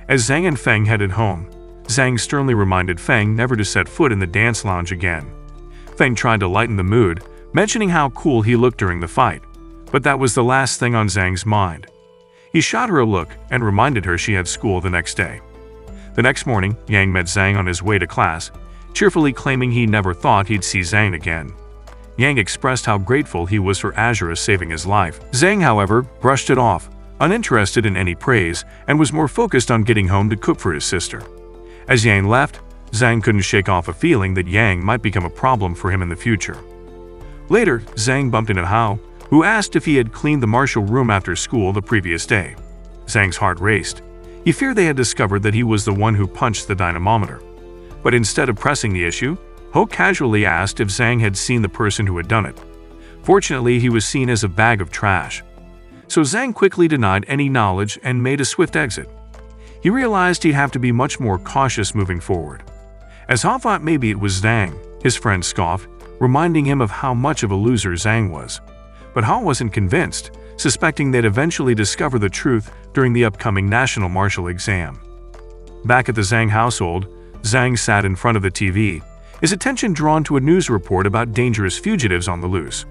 As Zhang and Feng headed home, Zhang sternly reminded Feng never to set foot in the dance lounge again. Feng tried to lighten the mood, mentioning how cool he looked during the fight, but that was the last thing on Zhang's mind. He shot her a look and reminded her she had school the next day. The next morning, Yang met Zhang on his way to class, cheerfully claiming he never thought he'd see Zhang again. Yang expressed how grateful he was for Azura saving his life. Zhang, however, brushed it off, uninterested in any praise, and was more focused on getting home to cook for his sister. As Yang left, Zhang couldn't shake off a feeling that Yang might become a problem for him in the future. Later, Zhang bumped into Hao, who asked if he had cleaned the martial room after school the previous day. Zhang's heart raced. He feared they had discovered that he was the one who punched the dynamometer. But instead of pressing the issue, Ho casually asked if Zhang had seen the person who had done it. Fortunately, he was seen as a bag of trash. So Zhang quickly denied any knowledge and made a swift exit. He realized he'd have to be much more cautious moving forward. As Ho thought maybe it was Zhang, his friend scoffed, reminding him of how much of a loser Zhang was. But Ho wasn't convinced, suspecting they'd eventually discover the truth during the upcoming national martial exam. Back at the Zhang household, Zhang sat in front of the TV, his attention drawn to a news report about dangerous fugitives on the loose.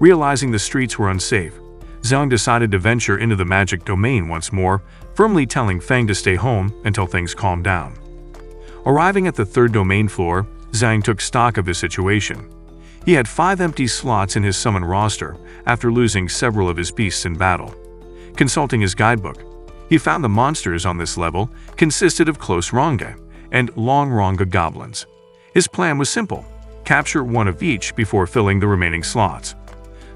Realizing the streets were unsafe, Zhang decided to venture into the magic domain once more, firmly telling Feng to stay home until things calmed down. Arriving at the third domain floor, Zhang took stock of the situation. He had 5 empty slots in his summon roster after losing several of his beasts in battle. Consulting his guidebook, he found the monsters on this level consisted of close Ranga and long Ranga goblins. His plan was simple: capture one of each before filling the remaining slots.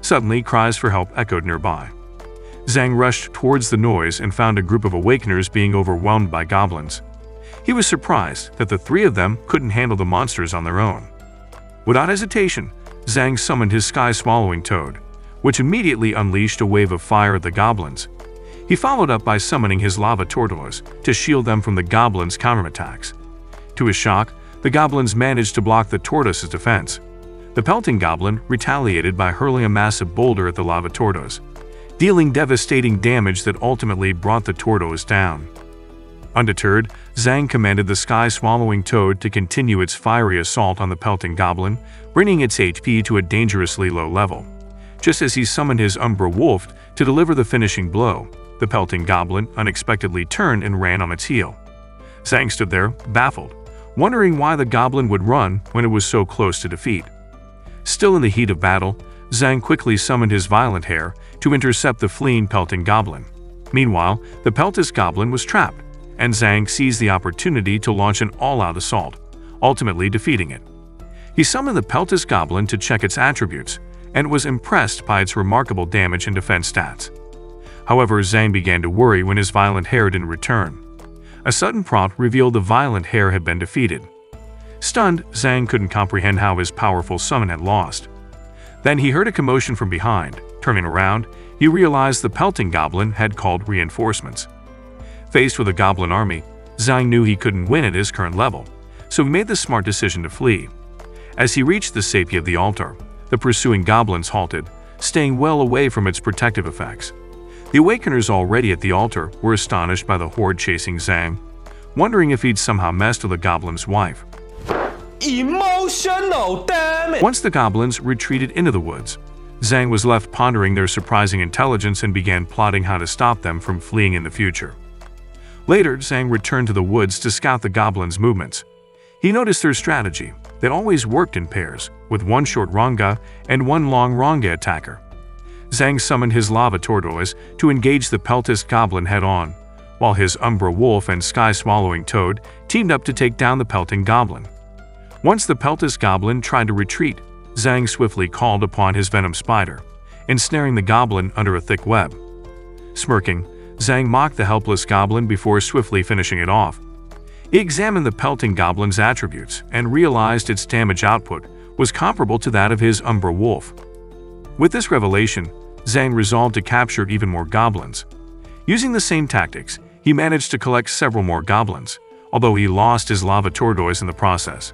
Suddenly, cries for help echoed nearby. Zhang rushed towards the noise and found a group of awakeners being overwhelmed by goblins. He was surprised that the 3 of them couldn't handle the monsters on their own. Without hesitation, Zhang summoned his sky-swallowing toad, which immediately unleashed a wave of fire at the goblins. He followed up by summoning his lava tortoise to shield them from the goblins' counterattacks. To his shock, the goblins managed to block the tortoise's defense. The pelting goblin retaliated by hurling a massive boulder at the lava tortoise, dealing devastating damage that ultimately brought the tortoise down. Undeterred, Zhang commanded the sky-swallowing toad to continue its fiery assault on the pelting goblin, bringing its HP to a dangerously low level. Just as he summoned his Umbra Wolf to deliver the finishing blow, the pelting goblin unexpectedly turned and ran on its heel. Zhang stood there, baffled, wondering why the goblin would run when it was so close to defeat. Still in the heat of battle, Zhang quickly summoned his violent hair to intercept the fleeing pelting goblin. Meanwhile, the peltis goblin was trapped, and Zhang seized the opportunity to launch an all-out assault, ultimately defeating it. He summoned the peltis goblin to check its attributes, and was impressed by its remarkable damage and defense stats. However, Zhang began to worry when his violent hair didn't return. A sudden prompt revealed the violent hair had been defeated. Stunned, Zhang couldn't comprehend how his powerful summon had lost. Then he heard a commotion from behind. Turning around, he realized the pelting goblin had called reinforcements. Faced with a goblin army, Zhang knew he couldn't win at his current level, so he made the smart decision to flee. As he reached the sepia of the altar, the pursuing goblins halted, staying well away from its protective effects. The Awakeners already at the altar were astonished by the horde chasing Zhang, wondering if he'd somehow messed with the goblin's wife. Emotional, damn it! Once the goblins retreated into the woods, Zhang was left pondering their surprising intelligence and began plotting how to stop them from fleeing in the future. Later, Zhang returned to the woods to scout the goblins' movements. He noticed their strategy. They'd always worked in pairs, with one short Ranga and one long Ranga attacker. Zhang summoned his lava tortoise to engage the peltist goblin head-on, while his Umbra Wolf and sky-swallowing toad teamed up to take down the pelting goblin. Once the peltist goblin tried to retreat, Zhang swiftly called upon his venom spider, ensnaring the goblin under a thick web. Smirking, Zhang mocked the helpless goblin before swiftly finishing it off. He examined the pelting goblin's attributes and realized its damage output was comparable to that of his Umbra Wolf. With this revelation, Zhang resolved to capture even more goblins. Using the same tactics, he managed to collect several more goblins, although he lost his lava tortoise in the process.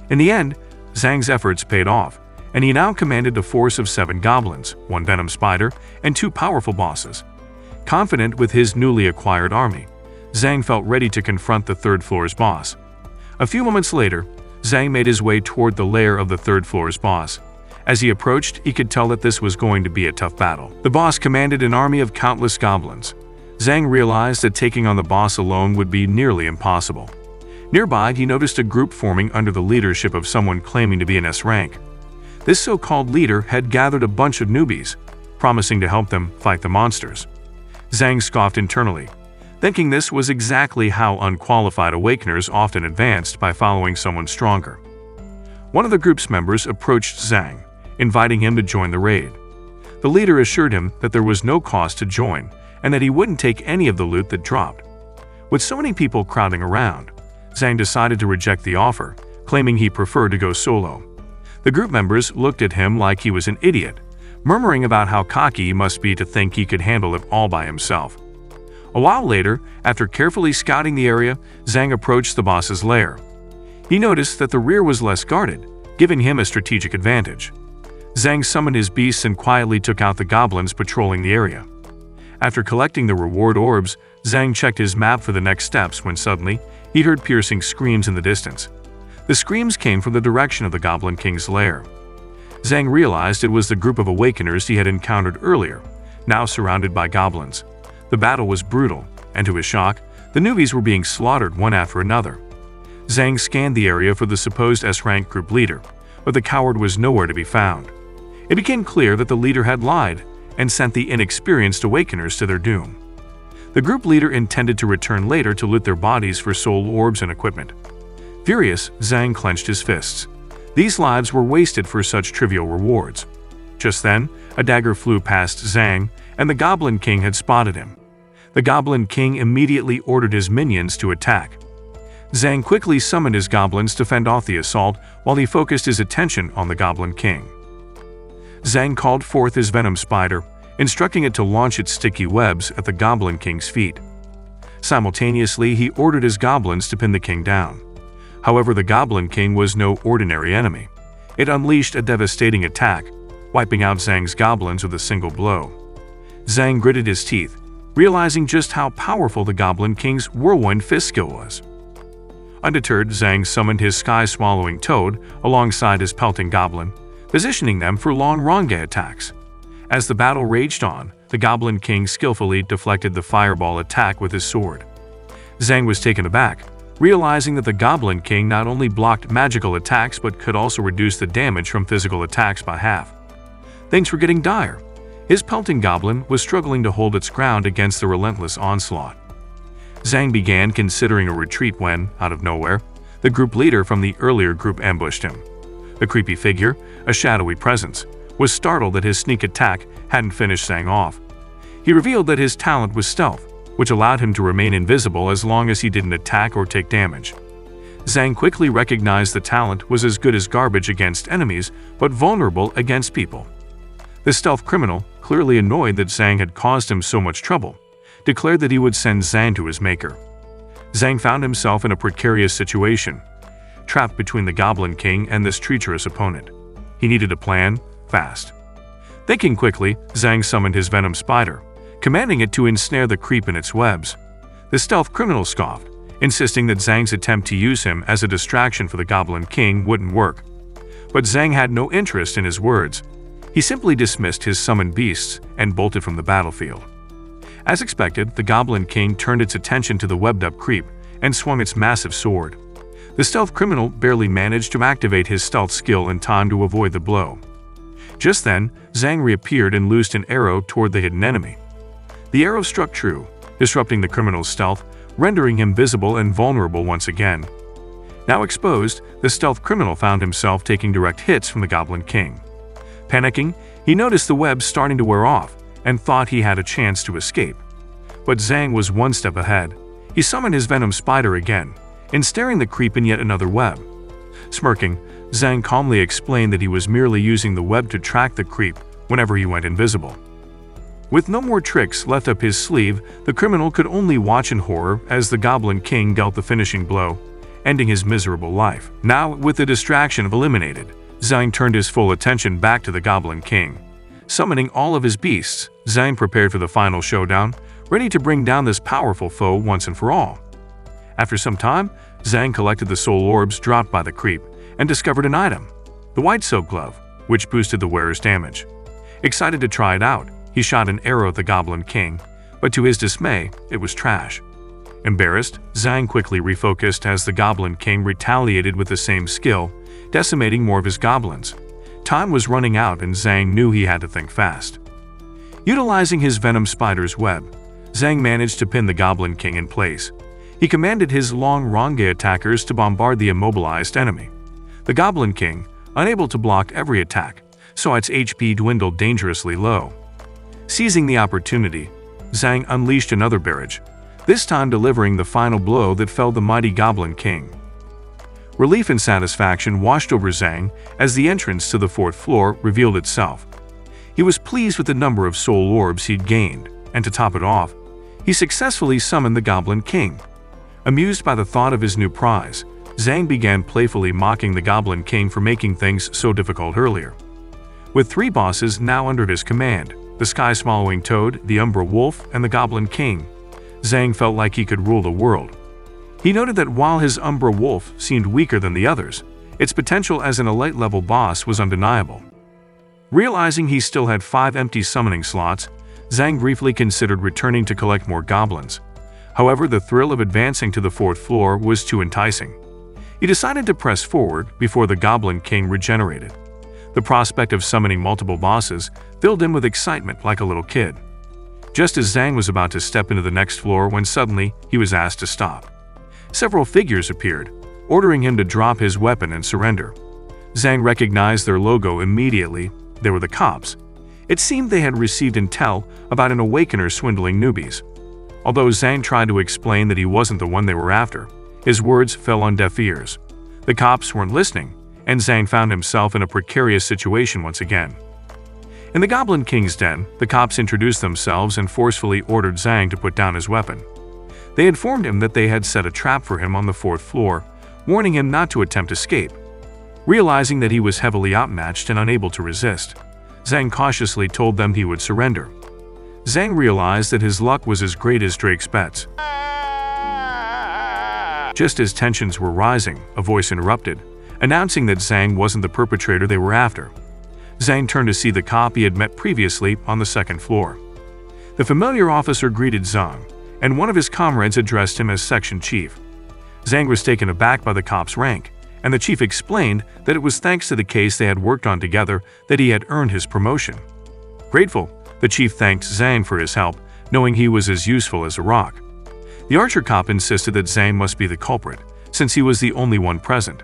In the end, Zhang's efforts paid off, and he now commanded a force of 7 goblins, 1 venom spider, and 2 powerful bosses. Confident with his newly acquired army, Zhang felt ready to confront the third floor's boss. A few moments later, Zhang made his way toward the lair of the third floor's boss. As he approached, he could tell that this was going to be a tough battle. The boss commanded an army of countless goblins. Zhang realized that taking on the boss alone would be nearly impossible. Nearby, he noticed a group forming under the leadership of someone claiming to be an S-rank. This so-called leader had gathered a bunch of newbies, promising to help them fight the monsters. Zhang scoffed internally, thinking this was exactly how unqualified Awakeners often advanced by following someone stronger. One of the group's members approached Zhang, inviting him to join the raid. The leader assured him that there was no cost to join and that he wouldn't take any of the loot that dropped. With so many people crowding around, Zhang decided to reject the offer, claiming he preferred to go solo. The group members looked at him like he was an idiot, murmuring about how cocky he must be to think he could handle it all by himself. A while later, after carefully scouting the area, Zhang approached the boss's lair. He noticed that the rear was less guarded, giving him a strategic advantage. Zhang summoned his beasts and quietly took out the goblins patrolling the area. After collecting the reward orbs, Zhang checked his map for the next steps when suddenly, he heard piercing screams in the distance. The screams came from the direction of the Goblin King's lair. Zhang realized it was the group of Awakeners he had encountered earlier, now surrounded by goblins. The battle was brutal, and to his shock, the newbies were being slaughtered one after another. Zhang scanned the area for the supposed S-rank group leader, but the coward was nowhere to be found. It became clear that the leader had lied and sent the inexperienced Awakeners to their doom. The group leader intended to return later to loot their bodies for soul orbs and equipment. Furious, Zhang clenched his fists. These lives were wasted for such trivial rewards. Just then, a dagger flew past Zhang, and the Goblin King had spotted him. The Goblin King immediately ordered his minions to attack. Zhang quickly summoned his goblins to fend off the assault while he focused his attention on the Goblin King. Zhang called forth his venom spider, instructing it to launch its sticky webs at the Goblin King's feet. Simultaneously, he ordered his goblins to pin the king down. However, the Goblin King was no ordinary enemy. It unleashed a devastating attack, wiping out Zhang's goblins with a single blow. Zhang gritted his teeth, realizing just how powerful the Goblin King's whirlwind fist skill was. Undeterred, Zhang summoned his sky-swallowing toad alongside his pelting goblin, positioning them for long Ranga attacks. As the battle raged on, the Goblin King skillfully deflected the fireball attack with his sword. Zhang was taken aback, realizing that the Goblin King not only blocked magical attacks but could also reduce the damage from physical attacks by half. Things were getting dire. His pelting goblin was struggling to hold its ground against the relentless onslaught. Zhang began considering a retreat when, out of nowhere, the group leader from the earlier group ambushed him. The creepy figure, a shadowy presence, was startled that his sneak attack hadn't finished Zhang off. He revealed that his talent was stealth, which allowed him to remain invisible as long as he didn't attack or take damage. Zhang quickly recognized the talent was as good as garbage against enemies, but vulnerable against people. The stealth criminal, clearly annoyed that Zhang had caused him so much trouble, declared that he would send Zhang to his maker. Zhang found himself in a precarious situation, trapped between the Goblin King and this treacherous opponent. He needed a plan, fast. Thinking quickly, Zhang summoned his venom spider, commanding it to ensnare the creep in its webs. The stealth criminal scoffed, insisting that Zhang's attempt to use him as a distraction for the Goblin King wouldn't work. But Zhang had no interest in his words. He simply dismissed his summoned beasts and bolted from the battlefield. As expected, the Goblin King turned its attention to the webbed-up creep and swung its massive sword. The stealth criminal barely managed to activate his stealth skill in time to avoid the blow. Just then, Zhang reappeared and loosed an arrow toward the hidden enemy. The arrow struck true, disrupting the criminal's stealth, rendering him visible and vulnerable once again. Now exposed, the stealth criminal found himself taking direct hits from the Goblin King. Panicking, he noticed the web starting to wear off and thought he had a chance to escape. But Zhang was one step ahead. He summoned his venom spider again, ensnaring the creep in yet another web. Smirking, Zhang calmly explained that he was merely using the web to track the creep whenever he went invisible. With no more tricks left up his sleeve, the criminal could only watch in horror as the Goblin King dealt the finishing blow, ending his miserable life. Now, with the distraction eliminated, Zhang turned his full attention back to the Goblin King. Summoning all of his beasts, Zhang prepared for the final showdown, ready to bring down this powerful foe once and for all. After some time, Zhang collected the soul orbs dropped by the creep and discovered an item, the white silk glove, which boosted the wearer's damage. Excited to try it out, he shot an arrow at the Goblin King, but to his dismay, it was trash. Embarrassed, Zhang quickly refocused as the Goblin King retaliated with the same skill, decimating more of his goblins. Time was running out and Zhang knew he had to think fast. Utilizing his venom spider's web, Zhang managed to pin the Goblin King in place. He commanded his long Ronge attackers to bombard the immobilized enemy. The Goblin King, unable to block every attack, saw its HP dwindle dangerously low. Seizing the opportunity, Zhang unleashed another barrage, this time delivering the final blow that felled the mighty Goblin King. Relief and satisfaction washed over Zhang as the entrance to the fourth floor revealed itself. He was pleased with the number of soul orbs he'd gained, and to top it off, he successfully summoned the Goblin King. Amused by the thought of his new prize, Zhang began playfully mocking the Goblin King for making things so difficult earlier. With 3 bosses now under his command, the sky-swallowing toad, the Umbra Wolf, and the Goblin King, Zhang felt like he could rule the world. He noted that while his Umbra Wolf seemed weaker than the others, its potential as an elite-level boss was undeniable. Realizing he still had 5 empty summoning slots, Zhang briefly considered returning to collect more goblins. However, the thrill of advancing to the 4th floor was too enticing. He decided to press forward before the Goblin King regenerated. The prospect of summoning multiple bosses filled him with excitement like a little kid. Just as Zhang was about to step into the next floor when suddenly he was asked to stop. Several figures appeared, ordering him to drop his weapon and surrender. Zhang recognized their logo immediately. They were the cops. It seemed they had received intel about an awakener swindling newbies. Although Zhang tried to explain that he wasn't the one they were after, his words fell on deaf ears. The cops weren't listening, and Zhang found himself in a precarious situation once again. In the Goblin King's den, the cops introduced themselves and forcefully ordered Zhang to put down his weapon. They informed him that they had set a trap for him on the 4th floor, warning him not to attempt escape. Realizing that he was heavily outmatched and unable to resist, Zhang cautiously told them he would surrender. Zhang realized that his luck was as great as Drake's bets. Just as tensions were rising, a voice interrupted, announcing that Zhang wasn't the perpetrator they were after. Zhang turned to see the cop he had met previously on the 2nd floor. The familiar officer greeted Zhang, and one of his comrades addressed him as Section Chief. Zhang was taken aback by the cop's rank, and the chief explained that it was thanks to the case they had worked on together that he had earned his promotion. Grateful, the chief thanked Zhang for his help, knowing he was as useful as a rock. The archer cop insisted that Zhang must be the culprit, since he was the only one present.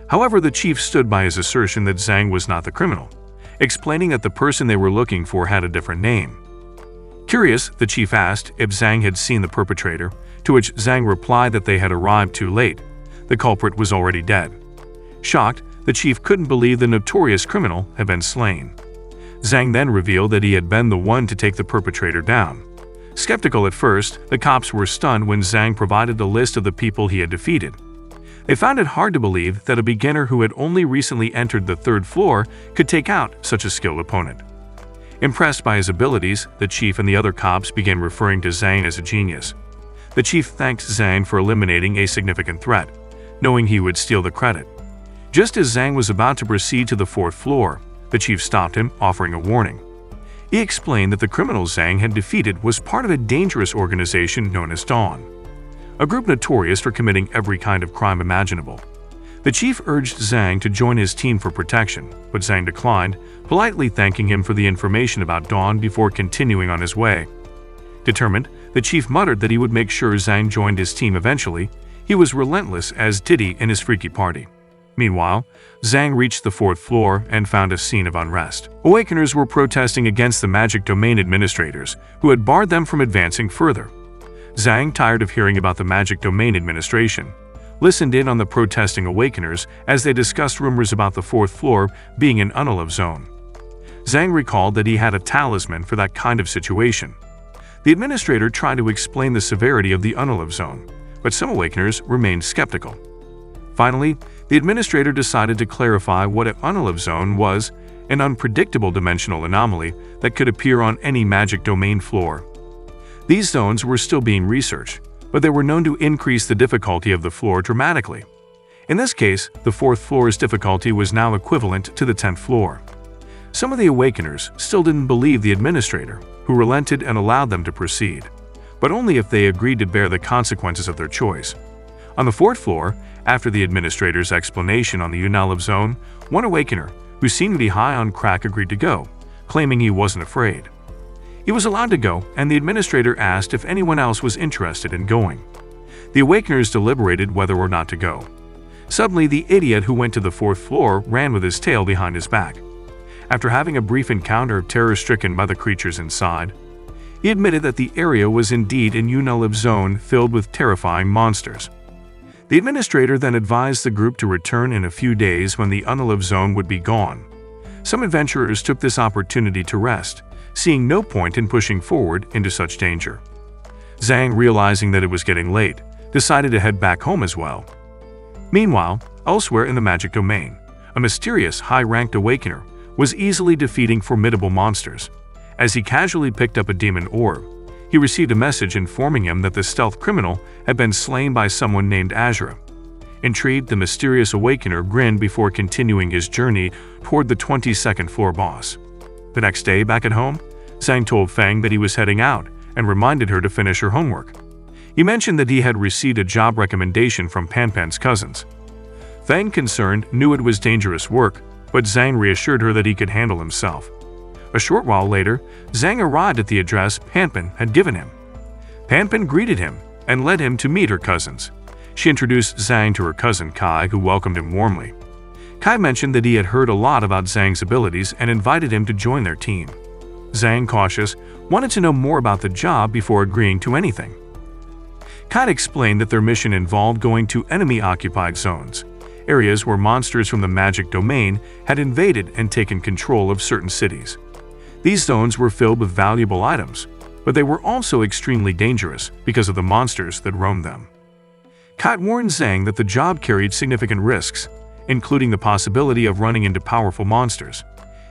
However, the chief stood by his assertion that Zhang was not the criminal, explaining that the person they were looking for had a different name. Curious, the chief asked if Zhang had seen the perpetrator, to which Zhang replied that they had arrived too late. The culprit was already dead. Shocked, the chief couldn't believe the notorious criminal had been slain. Zhang then revealed that he had been the one to take the perpetrator down. Skeptical at first, the cops were stunned when Zhang provided a list of the people he had defeated. They found it hard to believe that a beginner who had only recently entered the third floor could take out such a skilled opponent. Impressed by his abilities, the chief and the other cops began referring to Zhang as a genius. The chief thanked Zhang for eliminating a significant threat, knowing he would steal the credit. Just as Zhang was about to proceed to the fourth floor, the chief stopped him, offering a warning. He explained that the criminal Zhang had defeated was part of a dangerous organization known as Dawn, a group notorious for committing every kind of crime imaginable. The chief urged Zhang to join his team for protection, but Zhang declined, politely thanking him for the information about Dawn before continuing on his way. Determined, the chief muttered that he would make sure Zhang joined his team eventually. He was relentless, as did he in his freaky party. Meanwhile, Zhang reached the fourth floor and found a scene of unrest. Awakeners were protesting against the Magic Domain administrators, who had barred them from advancing further. Zhang, tired of hearing about the Magic Domain administration, listened in on the protesting Awakeners as they discussed rumors about the fourth floor being an unalive zone. Zhang recalled that he had a talisman for that kind of situation. The administrator tried to explain the severity of the unalive zone, but some Awakeners remained skeptical. Finally, the administrator decided to clarify what an unalive zone was: an unpredictable dimensional anomaly that could appear on any Magic Domain floor. These zones were still being researched, but they were known to increase the difficulty of the floor dramatically. In this case, the fourth floor's difficulty was now equivalent to the 10th floor. Some of the Awakeners still didn't believe the administrator, who relented and allowed them to proceed, but only if they agreed to bear the consequences of their choice. On the fourth floor, after the administrator's explanation on the unalive zone, one Awakener, who seemed to be high on crack, agreed to go, claiming he wasn't afraid. He was allowed to go, and the administrator asked if anyone else was interested in going. The Awakeners deliberated whether or not to go. Suddenly, the idiot who went to the fourth floor ran with his tail behind his back. After having a brief encounter, terror-stricken by the creatures inside, he admitted that the area was indeed an unalive zone filled with terrifying monsters. The administrator then advised the group to return in a few days when the unalive zone would be gone. Some adventurers took this opportunity to rest, seeing no point in pushing forward into such danger. Zhang, realizing that it was getting late, decided to head back home as well. Meanwhile, elsewhere in the Magic Domain, a mysterious, high-ranked Awakener was easily defeating formidable monsters. As he casually picked up a demon orb, he received a message informing him that the stealth criminal had been slain by someone named Azura. Intrigued, the mysterious Awakener grinned before continuing his journey toward the 22nd floor boss. The next day, back at home, Zhang told Feng that he was heading out and reminded her to finish her homework. He mentioned that he had received a job recommendation from Panpan's cousins. Feng, concerned, knew it was dangerous work, but Zhang reassured her that he could handle himself. A short while later, Zhang arrived at the address Panpan had given him. Panpan greeted him and led him to meet her cousins. She introduced Zhang to her cousin Kai, who welcomed him warmly. Kai mentioned that he had heard a lot about Zhang's abilities and invited him to join their team. Zhang, cautious, wanted to know more about the job before agreeing to anything. Kai explained that their mission involved going to enemy-occupied zones, areas where monsters from the Magic Domain had invaded and taken control of certain cities. These zones were filled with valuable items, but they were also extremely dangerous because of the monsters that roamed them. Kai warned Zhang that the job carried significant risks, including the possibility of running into powerful monsters.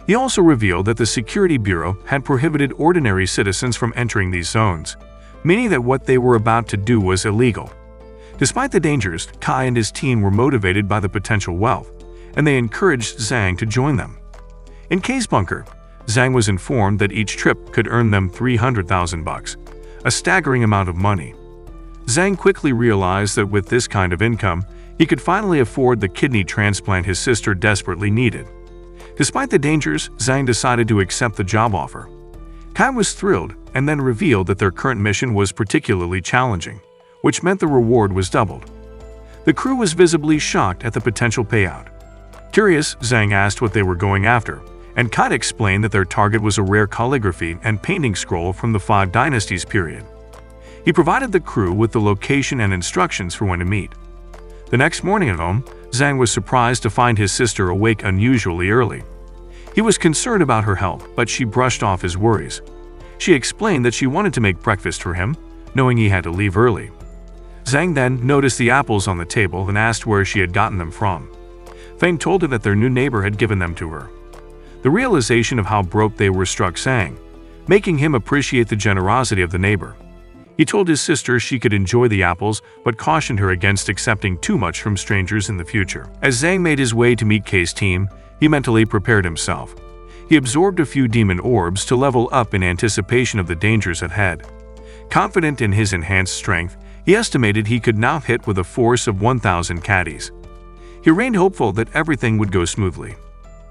He also revealed that the Security Bureau had prohibited ordinary citizens from entering these zones, meaning that what they were about to do was illegal. Despite the dangers, Kai and his team were motivated by the potential wealth, and they encouraged Zhang to join them. In K's bunker, Zhang was informed that each trip could earn them 300,000 bucks, a staggering amount of money. Zhang quickly realized that with this kind of income, he could finally afford the kidney transplant his sister desperately needed. Despite the dangers, Zhang decided to accept the job offer. Kai was thrilled and then revealed that their current mission was particularly challenging, which meant the reward was doubled. The crew was visibly shocked at the potential payout. Curious, Zhang asked what they were going after, and Kai explained that their target was a rare calligraphy and painting scroll from the 5 Dynasties period. He provided the crew with the location and instructions for when to meet. The next morning at home, Zhang was surprised to find his sister awake unusually early. He was concerned about her health, but she brushed off his worries. She explained that she wanted to make breakfast for him, knowing he had to leave early. Zhang then noticed the apples on the table and asked where she had gotten them from. Fang told her that their new neighbor had given them to her. The realization of how broke they were struck Zhang, making him appreciate the generosity of the neighbor. He told his sister she could enjoy the apples, but cautioned her against accepting too much from strangers in the future. As Zhang made his way to meet Kei's team, he mentally prepared himself. He absorbed a few demon orbs to level up in anticipation of the dangers ahead. Confident in his enhanced strength, he estimated he could now hit with a force of 1,000 caddies. He remained hopeful that everything would go smoothly.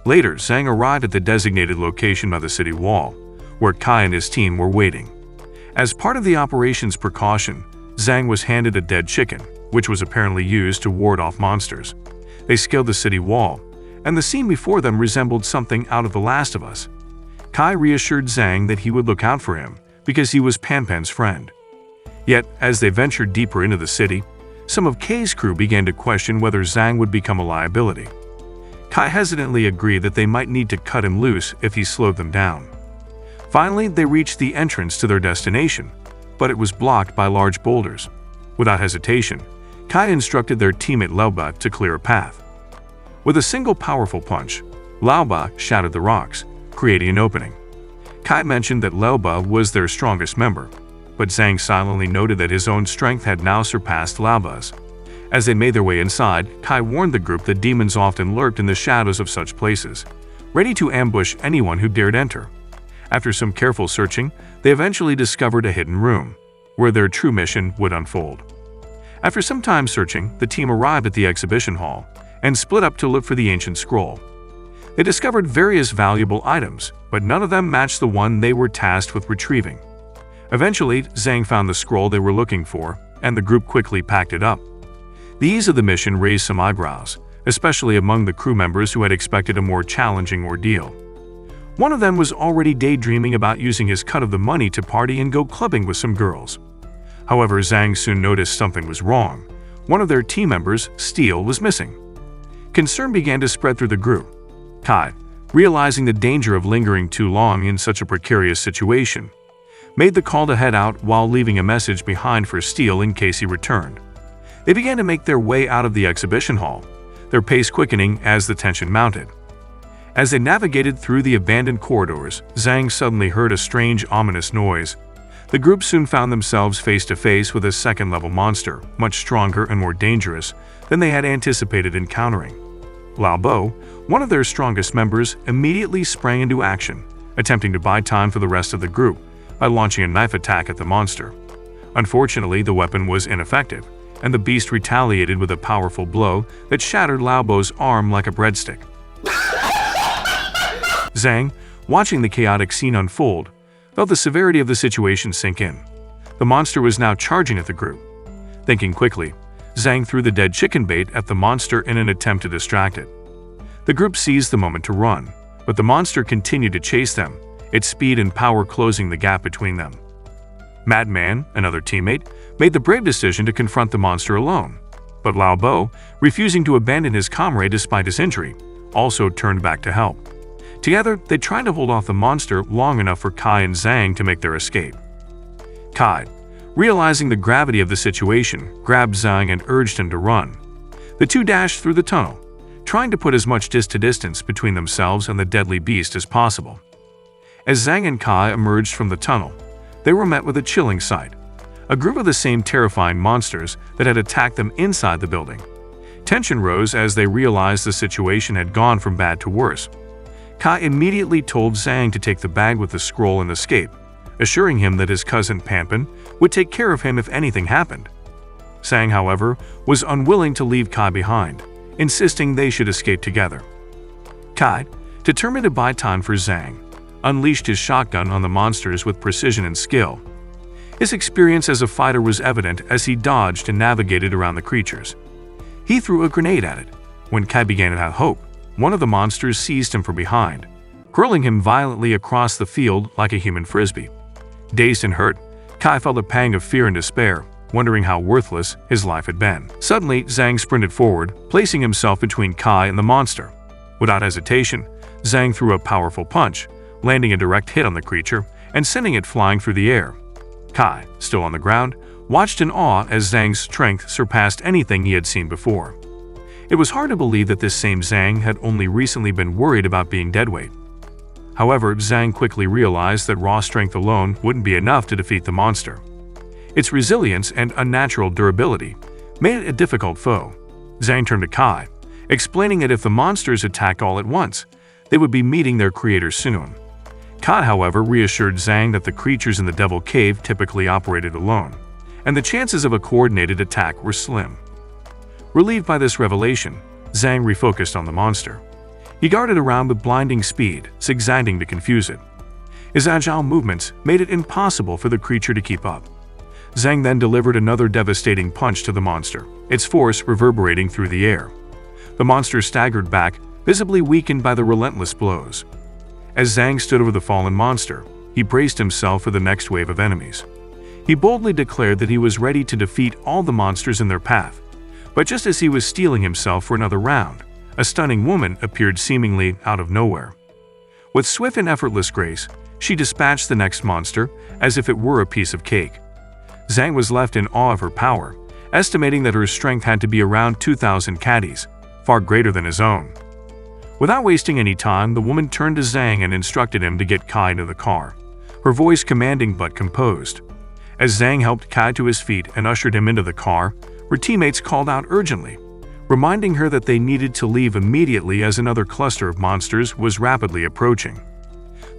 Later, Zhang arrived at the designated location by the city wall, where Kai and his team were waiting. As part of the operation's precaution, Zhang was handed a dead chicken, which was apparently used to ward off monsters. They scaled the city wall, and the scene before them resembled something out of The Last of Us. Kai reassured Zhang that he would look out for him, because he was Pan's friend. Yet, as they ventured deeper into the city, some of Kei's crew began to question whether Zhang would become a liability. Kai hesitantly agreed that they might need to cut him loose if he slowed them down. Finally, they reached the entrance to their destination, but it was blocked by large boulders. Without hesitation, Kai instructed their teammate Laoba to clear a path. With a single powerful punch, Laoba shattered the rocks, creating an opening. Kai mentioned that Laoba was their strongest member, but Zhang silently noted that his own strength had now surpassed Laoba's. As they made their way inside, Kai warned the group that demons often lurked in the shadows of such places, ready to ambush anyone who dared enter. After some careful searching, they eventually discovered a hidden room, where their true mission would unfold. After some time searching, the team arrived at the exhibition hall and split up to look for the ancient scroll. They discovered various valuable items, but none of them matched the one they were tasked with retrieving. Eventually, Zhang found the scroll they were looking for, and the group quickly packed it up. The ease of the mission raised some eyebrows, especially among the crew members who had expected a more challenging ordeal. One of them was already daydreaming about using his cut of the money to party and go clubbing with some girls. However, Zhang soon noticed something was wrong. One of their team members, Steel, was missing. Concern began to spread through the group. Kai, realizing the danger of lingering too long in such a precarious situation, made the call to head out while leaving a message behind for Steel in case he returned. They began to make their way out of the exhibition hall, their pace quickening as the tension mounted. As they navigated through the abandoned corridors, Zhang suddenly heard a strange, ominous noise. The group soon found themselves face to face with a second-level monster, much stronger and more dangerous than they had anticipated encountering. Lao Bo, one of their strongest members, immediately sprang into action, attempting to buy time for the rest of the group by launching a knife attack at the monster. Unfortunately, the weapon was ineffective, and the beast retaliated with a powerful blow that shattered Lao Bo's arm like a breadstick. Zhang, watching the chaotic scene unfold, felt the severity of the situation sink in. The monster was now charging at the group. Thinking quickly, Zhang threw the dead chicken bait at the monster in an attempt to distract it. The group seized the moment to run, but the monster continued to chase them, its speed and power closing the gap between them. Madman, another teammate, made the brave decision to confront the monster alone, but Lao Bo, refusing to abandon his comrade despite his injury, also turned back to help. Together, they tried to hold off the monster long enough for Kai and Zhang to make their escape. Kai, realizing the gravity of the situation, grabbed Zhang and urged him to run. The two dashed through the tunnel, trying to put as much distance between themselves and the deadly beast as possible. As Zhang and Kai emerged from the tunnel, they were met with a chilling sight: a group of the same terrifying monsters that had attacked them inside the building. Tension rose as they realized the situation had gone from bad to worse. Kai immediately told Zhang to take the bag with the scroll and escape, assuring him that his cousin Panpan would take care of him if anything happened. Zhang, however, was unwilling to leave Kai behind, insisting they should escape together. Kai, determined to buy time for Zhang, unleashed his shotgun on the monsters with precision and skill. His experience as a fighter was evident as he dodged and navigated around the creatures. He threw a grenade at it. When Kai began to have hope, one of the monsters seized him from behind, hurling him violently across the field like a human frisbee. Dazed and hurt, Kai felt a pang of fear and despair, wondering how worthless his life had been. Suddenly, Zhang sprinted forward, placing himself between Kai and the monster. Without hesitation, Zhang threw a powerful punch, landing a direct hit on the creature and sending it flying through the air. Kai, still on the ground, watched in awe as Zhang's strength surpassed anything he had seen before. It was hard to believe that this same Zhang had only recently been worried about being deadweight. However, Zhang quickly realized that raw strength alone wouldn't be enough to defeat the monster. Its resilience and unnatural durability made it a difficult foe. Zhang turned to Kai, explaining that if the monsters attacked all at once, they would be meeting their creators soon. Kai, however, reassured Zhang that the creatures in the Devil Cave typically operated alone, and the chances of a coordinated attack were slim. Relieved by this revelation, Zhang refocused on the monster. He darted around with blinding speed, zigzagging to confuse it. His agile movements made it impossible for the creature to keep up. Zhang then delivered another devastating punch to the monster, its force reverberating through the air. The monster staggered back, visibly weakened by the relentless blows. As Zhang stood over the fallen monster, he braced himself for the next wave of enemies. He boldly declared that he was ready to defeat all the monsters in their path. But just as he was steeling himself for another round, a stunning woman appeared seemingly out of nowhere. With swift and effortless grace, she dispatched the next monster as if it were a piece of cake. Zhang was left in awe of her power, estimating that her strength had to be around 2,000 caddies, far greater than his own. Without wasting any time, the woman turned to Zhang and instructed him to get Kai into the car, her voice commanding but composed. As Zhang helped Kai to his feet and ushered him into the car, her teammates called out urgently, reminding her that they needed to leave immediately as another cluster of monsters was rapidly approaching.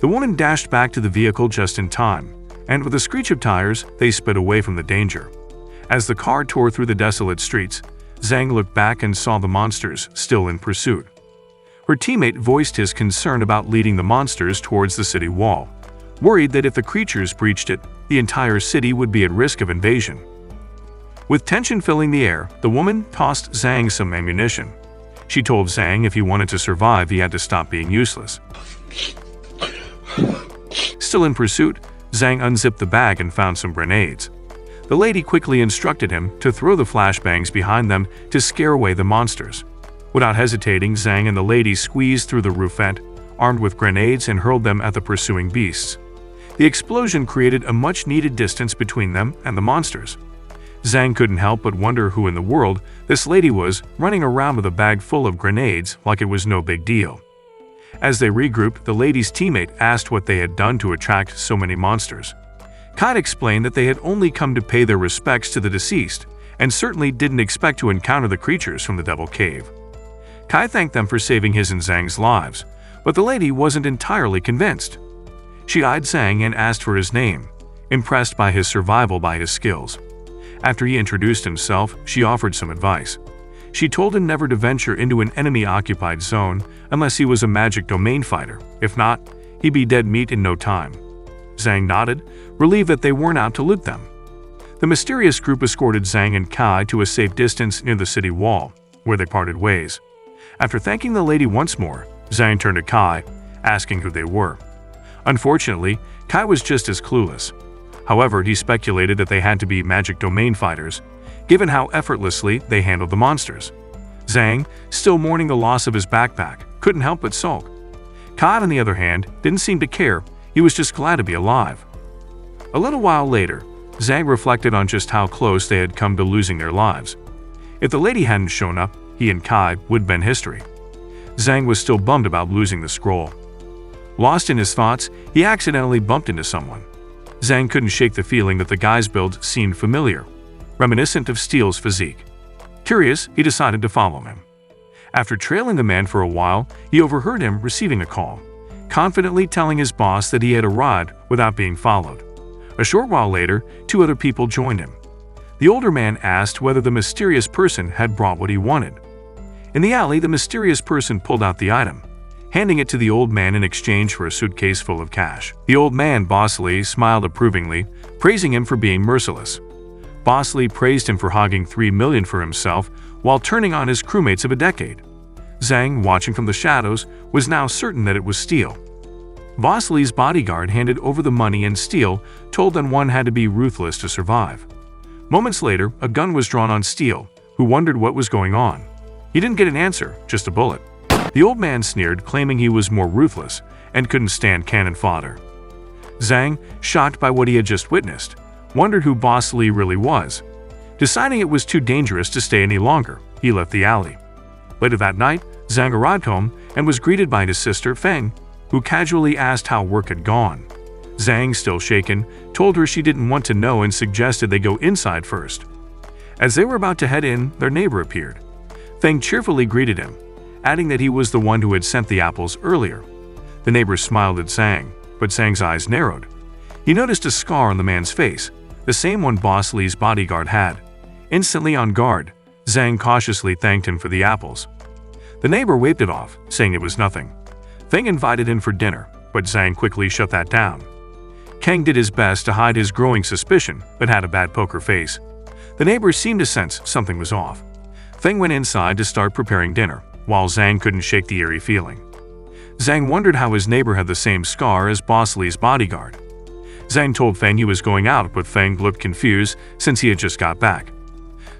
The woman dashed back to the vehicle just in time, and with a screech of tires, they sped away from the danger. As the car tore through the desolate streets, Zhang looked back and saw the monsters still in pursuit. Her teammate voiced his concern about leading the monsters towards the city wall, worried that if the creatures breached it, the entire city would be at risk of invasion. With tension filling the air, the woman tossed Zhang some ammunition. She told Zhang if he wanted to survive, he had to stop being useless. Still in pursuit, Zhang unzipped the bag and found some grenades. The lady quickly instructed him to throw the flashbangs behind them to scare away the monsters. Without hesitating, Zhang and the lady squeezed through the roofette, armed with grenades, and hurled them at the pursuing beasts. The explosion created a much-needed distance between them and the monsters. Zhang couldn't help but wonder who in the world this lady was, running around with a bag full of grenades like it was no big deal. As they regrouped, the lady's teammate asked what they had done to attract so many monsters. Kai explained that they had only come to pay their respects to the deceased and certainly didn't expect to encounter the creatures from the Devil Cave. Kai thanked them for saving his and Zhang's lives, but the lady wasn't entirely convinced. She eyed Zhang and asked for his name, impressed by his survival by his skills. After he introduced himself, she offered some advice. She told him never to venture into an enemy-occupied zone unless he was a magic domain fighter. If not, he'd be dead meat in no time. Zhang nodded, relieved that they weren't out to loot them. The mysterious group escorted Zhang and Kai to a safe distance near the city wall, where they parted ways. After thanking the lady once more, Zhang turned to Kai, asking who they were. Unfortunately, Kai was just as clueless. However, he speculated that they had to be magic domain fighters, given how effortlessly they handled the monsters. Zhang, still mourning the loss of his backpack, couldn't help but sulk. Kai, on the other hand, didn't seem to care. He was just glad to be alive. A little while later, Zhang reflected on just how close they had come to losing their lives. If the lady hadn't shown up, he and Kai would have been history. Zhang was still bummed about losing the scroll. Lost in his thoughts, he accidentally bumped into someone. Zhang couldn't shake the feeling that the guy's build seemed familiar, reminiscent of Steele's physique. Curious, he decided to follow him. After trailing the man for a while, he overheard him receiving a call, confidently telling his boss that he had arrived without being followed. A short while later, two other people joined him. The older man asked whether the mysterious person had brought what he wanted. In the alley, the mysterious person pulled out the item, handing it to the old man in exchange for a suitcase full of cash. The old man, Boss Lee, smiled approvingly, praising him for being merciless. Boss Lee praised him for hogging $3 million for himself while turning on his crewmates of a decade. Zhang, watching from the shadows, was now certain that it was Steele. Boss Lee's bodyguard handed over the money, and Steele told them one had to be ruthless to survive. Moments later, a gun was drawn on Steele, who wondered what was going on. He didn't get an answer, just a bullet. The old man sneered, claiming he was more ruthless and couldn't stand cannon fodder. Zhang, shocked by what he had just witnessed, wondered who Boss Lee really was. Deciding it was too dangerous to stay any longer, he left the alley. Later that night, Zhang arrived home and was greeted by his sister Feng, who casually asked how work had gone. Zhang, still shaken, told her she didn't want to know and suggested they go inside first. As they were about to head in, their neighbor appeared. Feng cheerfully greeted him, adding that he was the one who had sent the apples earlier. The neighbor smiled at Zhang, but Zhang's eyes narrowed. He noticed a scar on the man's face, the same one Boss Lee's bodyguard had. Instantly on guard, Zhang cautiously thanked him for the apples. The neighbor waved it off, saying it was nothing. Feng invited in for dinner, but Zhang quickly shut that down. Kang did his best to hide his growing suspicion, but had a bad poker face. The neighbors seemed to sense something was off. Feng went inside to start preparing dinner, while Zhang couldn't shake the eerie feeling. Zhang wondered how his neighbor had the same scar as Boss Lee's bodyguard. Zhang told Feng he was going out, but Feng looked confused since he had just got back.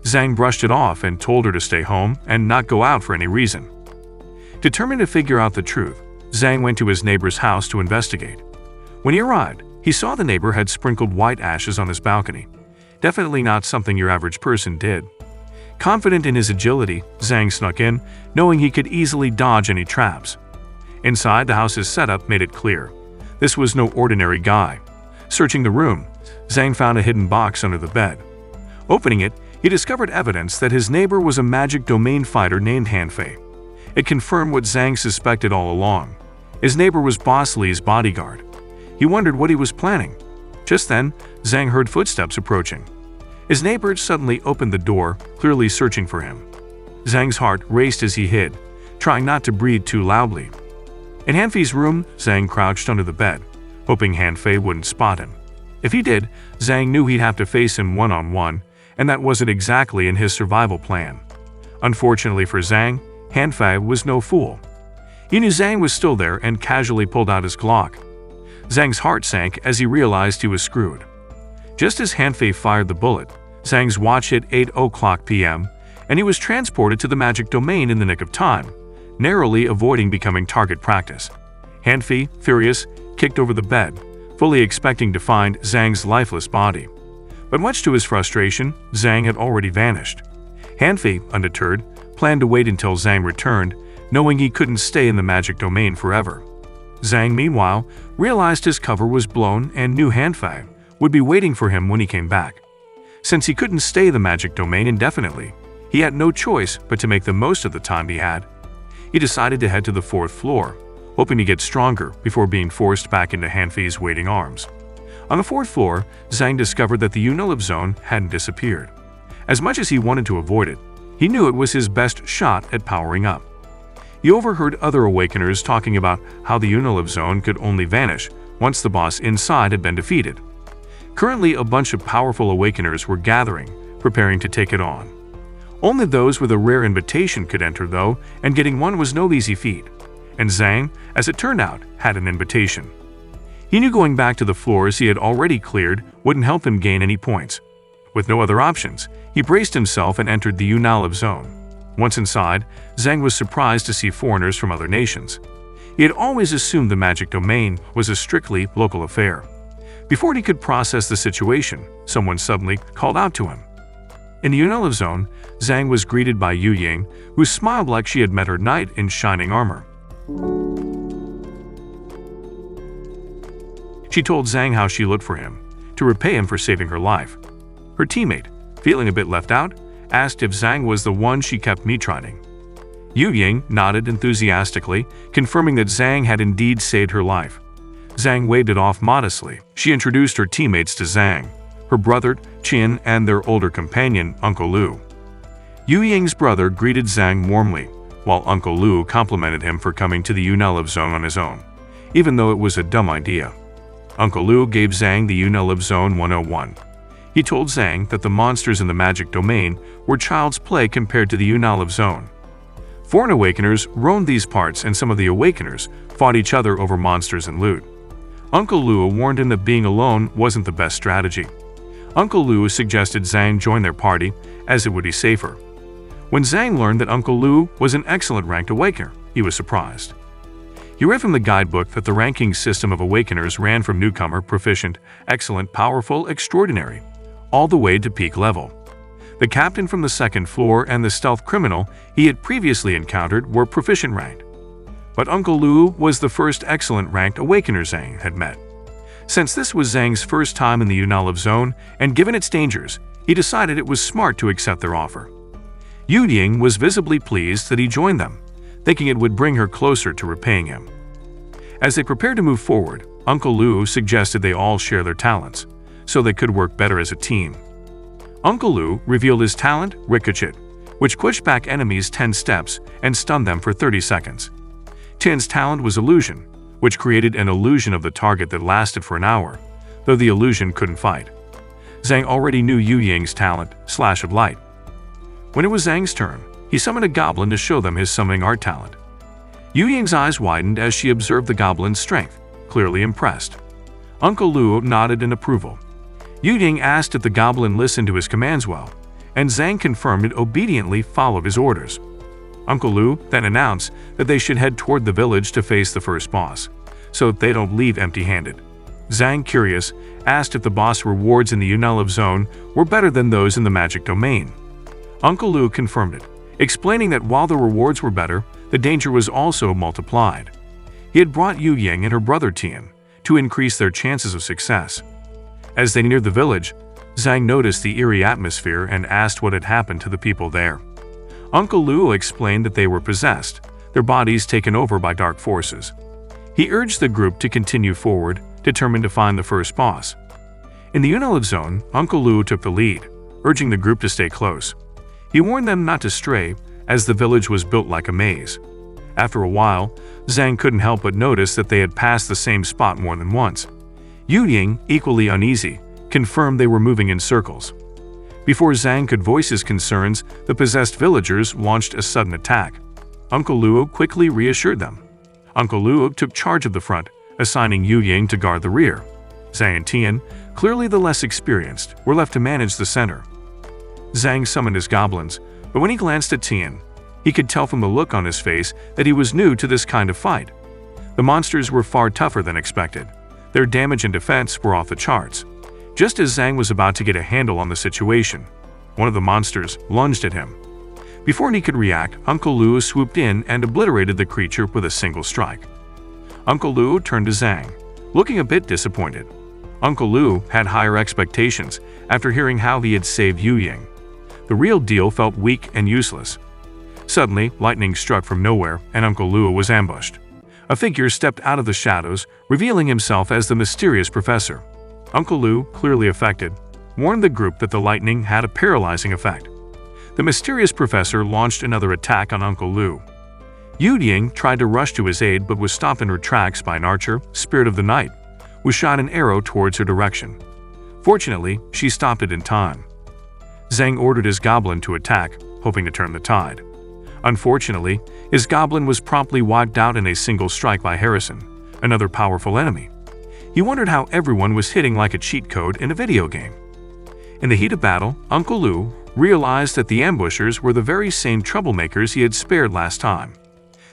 Zhang brushed it off and told her to stay home and not go out for any reason. Determined to figure out the truth, Zhang went to his neighbor's house to investigate. When he arrived, he saw the neighbor had sprinkled white ashes on his balcony. Definitely not something your average person did. Confident in his agility, Zhang snuck in, knowing he could easily dodge any traps. Inside, the house's setup made it clear. This was no ordinary guy. Searching the room, Zhang found a hidden box under the bed. Opening it, he discovered evidence that his neighbor was a magic domain fighter named Hanfei. It confirmed what Zhang suspected all along. His neighbor was Boss Lee's bodyguard. He wondered what he was planning. Just then, Zhang heard footsteps approaching. His neighbor suddenly opened the door, clearly searching for him. Zhang's heart raced as he hid, trying not to breathe too loudly. In Hanfei's room, Zhang crouched under the bed, hoping Hanfei wouldn't spot him. If he did, Zhang knew he'd have to face him one-on-one, and that wasn't exactly in his survival plan. Unfortunately for Zhang, Hanfei was no fool. He knew Zhang was still there and casually pulled out his Glock. Zhang's heart sank as he realized he was screwed. Just as Hanfei fired the bullet, Zhang's watch hit 8:00 p.m., and he was transported to the magic domain in the nick of time, narrowly avoiding becoming target practice. Hanfei, furious, kicked over the bed, fully expecting to find Zhang's lifeless body. But much to his frustration, Zhang had already vanished. Hanfei, undeterred, planned to wait until Zhang returned, knowing he couldn't stay in the magic domain forever. Zhang, meanwhile, realized his cover was blown and knew Hanfei would be waiting for him when he came back. Since he couldn't stay in the magic domain indefinitely, he had no choice but to make the most of the time he had. He decided to head to the 4th floor, hoping to get stronger before being forced back into Hanfei's waiting arms. On the 4th floor, Zhang discovered that the Unilib zone hadn't disappeared. As much as he wanted to avoid it, he knew it was his best shot at powering up. He overheard other Awakeners talking about how the Unilib zone could only vanish once the boss inside had been defeated. Currently, a bunch of powerful Awakeners were gathering, preparing to take it on. Only those with a rare invitation could enter, though, and getting one was no easy feat. And Zhang, as it turned out, had an invitation. He knew going back to the floors he had already cleared wouldn't help him gain any points. With no other options, he braced himself and entered the Unilib zone. Once inside, Zhang was surprised to see foreigners from other nations. He had always assumed the magic domain was a strictly local affair. Before he could process the situation, someone suddenly called out to him. In the Unilib zone, Zhang was greeted by Yu Ying, who smiled like she had met her knight in shining armor. She told Zhang how she looked for him, to repay him for saving her life. Her teammate, feeling a bit left out, asked if Zhang was the one she kept meat-trining. Yu Ying nodded enthusiastically, confirming that Zhang had indeed saved her life. Zhang waved it off modestly. She introduced her teammates to Zhang, her brother, Qin, and their older companion, Uncle Lu. Yu Ying's brother greeted Zhang warmly, while Uncle Lu complimented him for coming to the Unilib zone on his own, even though it was a dumb idea. Uncle Lu gave Zhang the Unilib Zone 101. He told Zhang that the monsters in the magic domain were child's play compared to the Unilib Zone. Foreign Awakeners roamed these parts, and some of the Awakeners fought each other over monsters and loot. Uncle Lu warned him that being alone wasn't the best strategy. Uncle Lu suggested Zhang join their party as it would be safer. When Zhang learned that Uncle Lu was an excellent ranked awakener, he was surprised. He read from the guidebook that the ranking system of awakeners ran from newcomer, proficient, excellent, powerful, extraordinary, all the way to peak level. The captain from the second floor and the stealth criminal he had previously encountered were proficient ranked. But Uncle Lu was the first excellent ranked awakener Zhang had met. Since this was Zhang's first time in the Unalive Zone, and given its dangers, he decided it was smart to accept their offer. Yu Ying was visibly pleased that he joined them, thinking it would bring her closer to repaying him. As they prepared to move forward, Uncle Lu suggested they all share their talents, so they could work better as a team. Uncle Lu revealed his talent, Ricochet, which pushed back enemies 10 steps and stunned them for 30 seconds. Tian's talent was Illusion, which created an illusion of the target that lasted for an hour, though the illusion couldn't fight. Zhang already knew Yu Ying's talent, Slash of Light. When it was Zhang's turn, he summoned a goblin to show them his summoning art talent. Yu Ying's eyes widened as she observed the goblin's strength, clearly impressed. Uncle Lu nodded in approval. Yu Ying asked if the goblin listened to his commands well, and Zhang confirmed it obediently followed his orders. Uncle Lu then announced that they should head toward the village to face the first boss, so that they don't leave empty-handed. Zhang, curious, asked if the boss rewards in the Unalive Zone were better than those in the magic domain. Uncle Lu confirmed it, explaining that while the rewards were better, the danger was also multiplied. He had brought Yu Ying and her brother Tian to increase their chances of success. As they neared the village, Zhang noticed the eerie atmosphere and asked what had happened to the people there. Uncle Lu explained that they were possessed, their bodies taken over by dark forces. He urged the group to continue forward, determined to find the first boss. In the Unalive Zone, Uncle Lu took the lead, urging the group to stay close. He warned them not to stray, as the village was built like a maze. After a while, Zhang couldn't help but notice that they had passed the same spot more than once. Yu Ying, equally uneasy, confirmed they were moving in circles. Before Zhang could voice his concerns, the possessed villagers launched a sudden attack. Uncle Luo quickly reassured them. Uncle Luo took charge of the front, assigning Yu Ying to guard the rear. Zhang and Tian, clearly the less experienced, were left to manage the center. Zhang summoned his goblins, but when he glanced at Tian, he could tell from the look on his face that he was new to this kind of fight. The monsters were far tougher than expected. Their damage and defense were off the charts. Just as Zhang was about to get a handle on the situation, one of the monsters lunged at him. Before he could react, Uncle Lu swooped in and obliterated the creature with a single strike. Uncle Lu turned to Zhang, looking a bit disappointed. Uncle Lu had higher expectations after hearing how he had saved Yu Ying. The real deal felt weak and useless. Suddenly, lightning struck from nowhere and Uncle Lu was ambushed. A figure stepped out of the shadows, revealing himself as the mysterious professor. Uncle Lu, clearly affected, warned the group that the lightning had a paralyzing effect. The mysterious professor launched another attack on Uncle Lu. Yu Ying tried to rush to his aid but was stopped in her tracks by an archer, Spirit of the Night, who shot an arrow towards her direction. Fortunately, she stopped it in time. Zhang ordered his goblin to attack, hoping to turn the tide. Unfortunately, his goblin was promptly wiped out in a single strike by Harrison, another powerful enemy. He wondered how everyone was hitting like a cheat code in a video game. In the heat of battle, Uncle Lu realized that the ambushers were the very same troublemakers he had spared last time.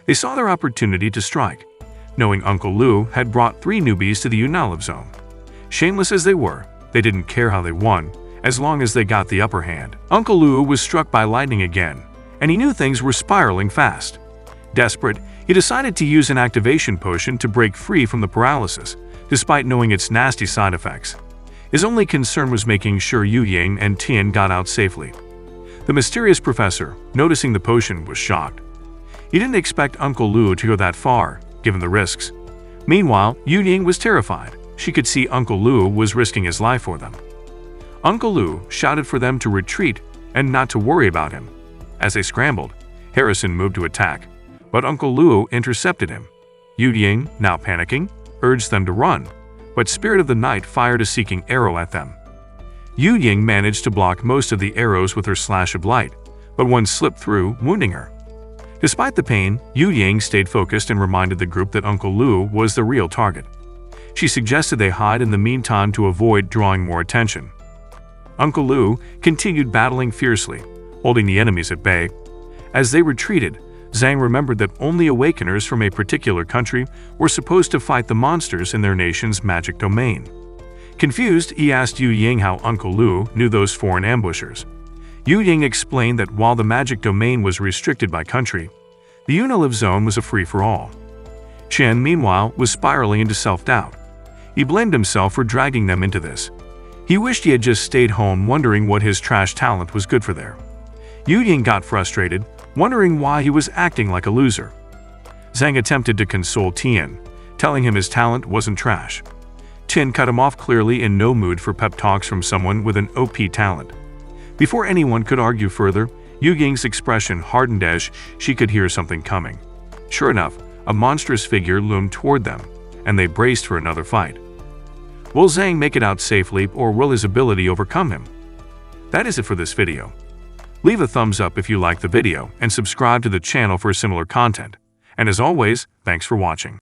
They saw their opportunity to strike, knowing Uncle Lu had brought 3 newbies to the Unalive Zone. Shameless as they were, they didn't care how they won, as long as they got the upper hand. Uncle Lu was struck by lightning again, and he knew things were spiraling fast. Desperate, he decided to use an activation potion to break free from the paralysis, despite knowing its nasty side effects. His only concern was making sure Yu Ying and Tian got out safely. The mysterious professor, noticing the potion, was shocked. He didn't expect Uncle Lu to go that far, given the risks. Meanwhile, Yu Ying was terrified. She could see Uncle Lu was risking his life for them. Uncle Lu shouted for them to retreat and not to worry about him. As they scrambled, Harrison moved to attack, but Uncle Lu intercepted him. Yu Ying, now panicking, urged them to run, but Spirit of the Night fired a seeking arrow at them. Yu Ying managed to block most of the arrows with her slash of light, but one slipped through, wounding her. Despite the pain, Yu Ying stayed focused and reminded the group that Uncle Lu was the real target. She suggested they hide in the meantime to avoid drawing more attention. Uncle Lu continued battling fiercely, holding the enemies at bay. As they retreated, Zhang remembered that only awakeners from a particular country were supposed to fight the monsters in their nation's magic domain. Confused, he asked Yu Ying how Uncle Lu knew those foreign ambushers. Yu Ying explained that while the magic domain was restricted by country, the Unilive zone was a free-for-all. Chen, meanwhile, was spiraling into self-doubt. He blamed himself for dragging them into this. He wished he had just stayed home, wondering what his trash talent was good for there. Yu Ying got frustrated, wondering why he was acting like a loser. Zhang attempted to console Tian, telling him his talent wasn't trash. Tian cut him off, clearly in no mood for pep talks from someone with an OP talent. Before anyone could argue further, Yu Ying's expression hardened as she could hear something coming. Sure enough, a monstrous figure loomed toward them, and they braced for another fight. Will Zhang make it out safely, or will his ability overcome him? That is it for this video. Leave a thumbs up if you liked the video and subscribe to the channel for similar content. And as always, thanks for watching.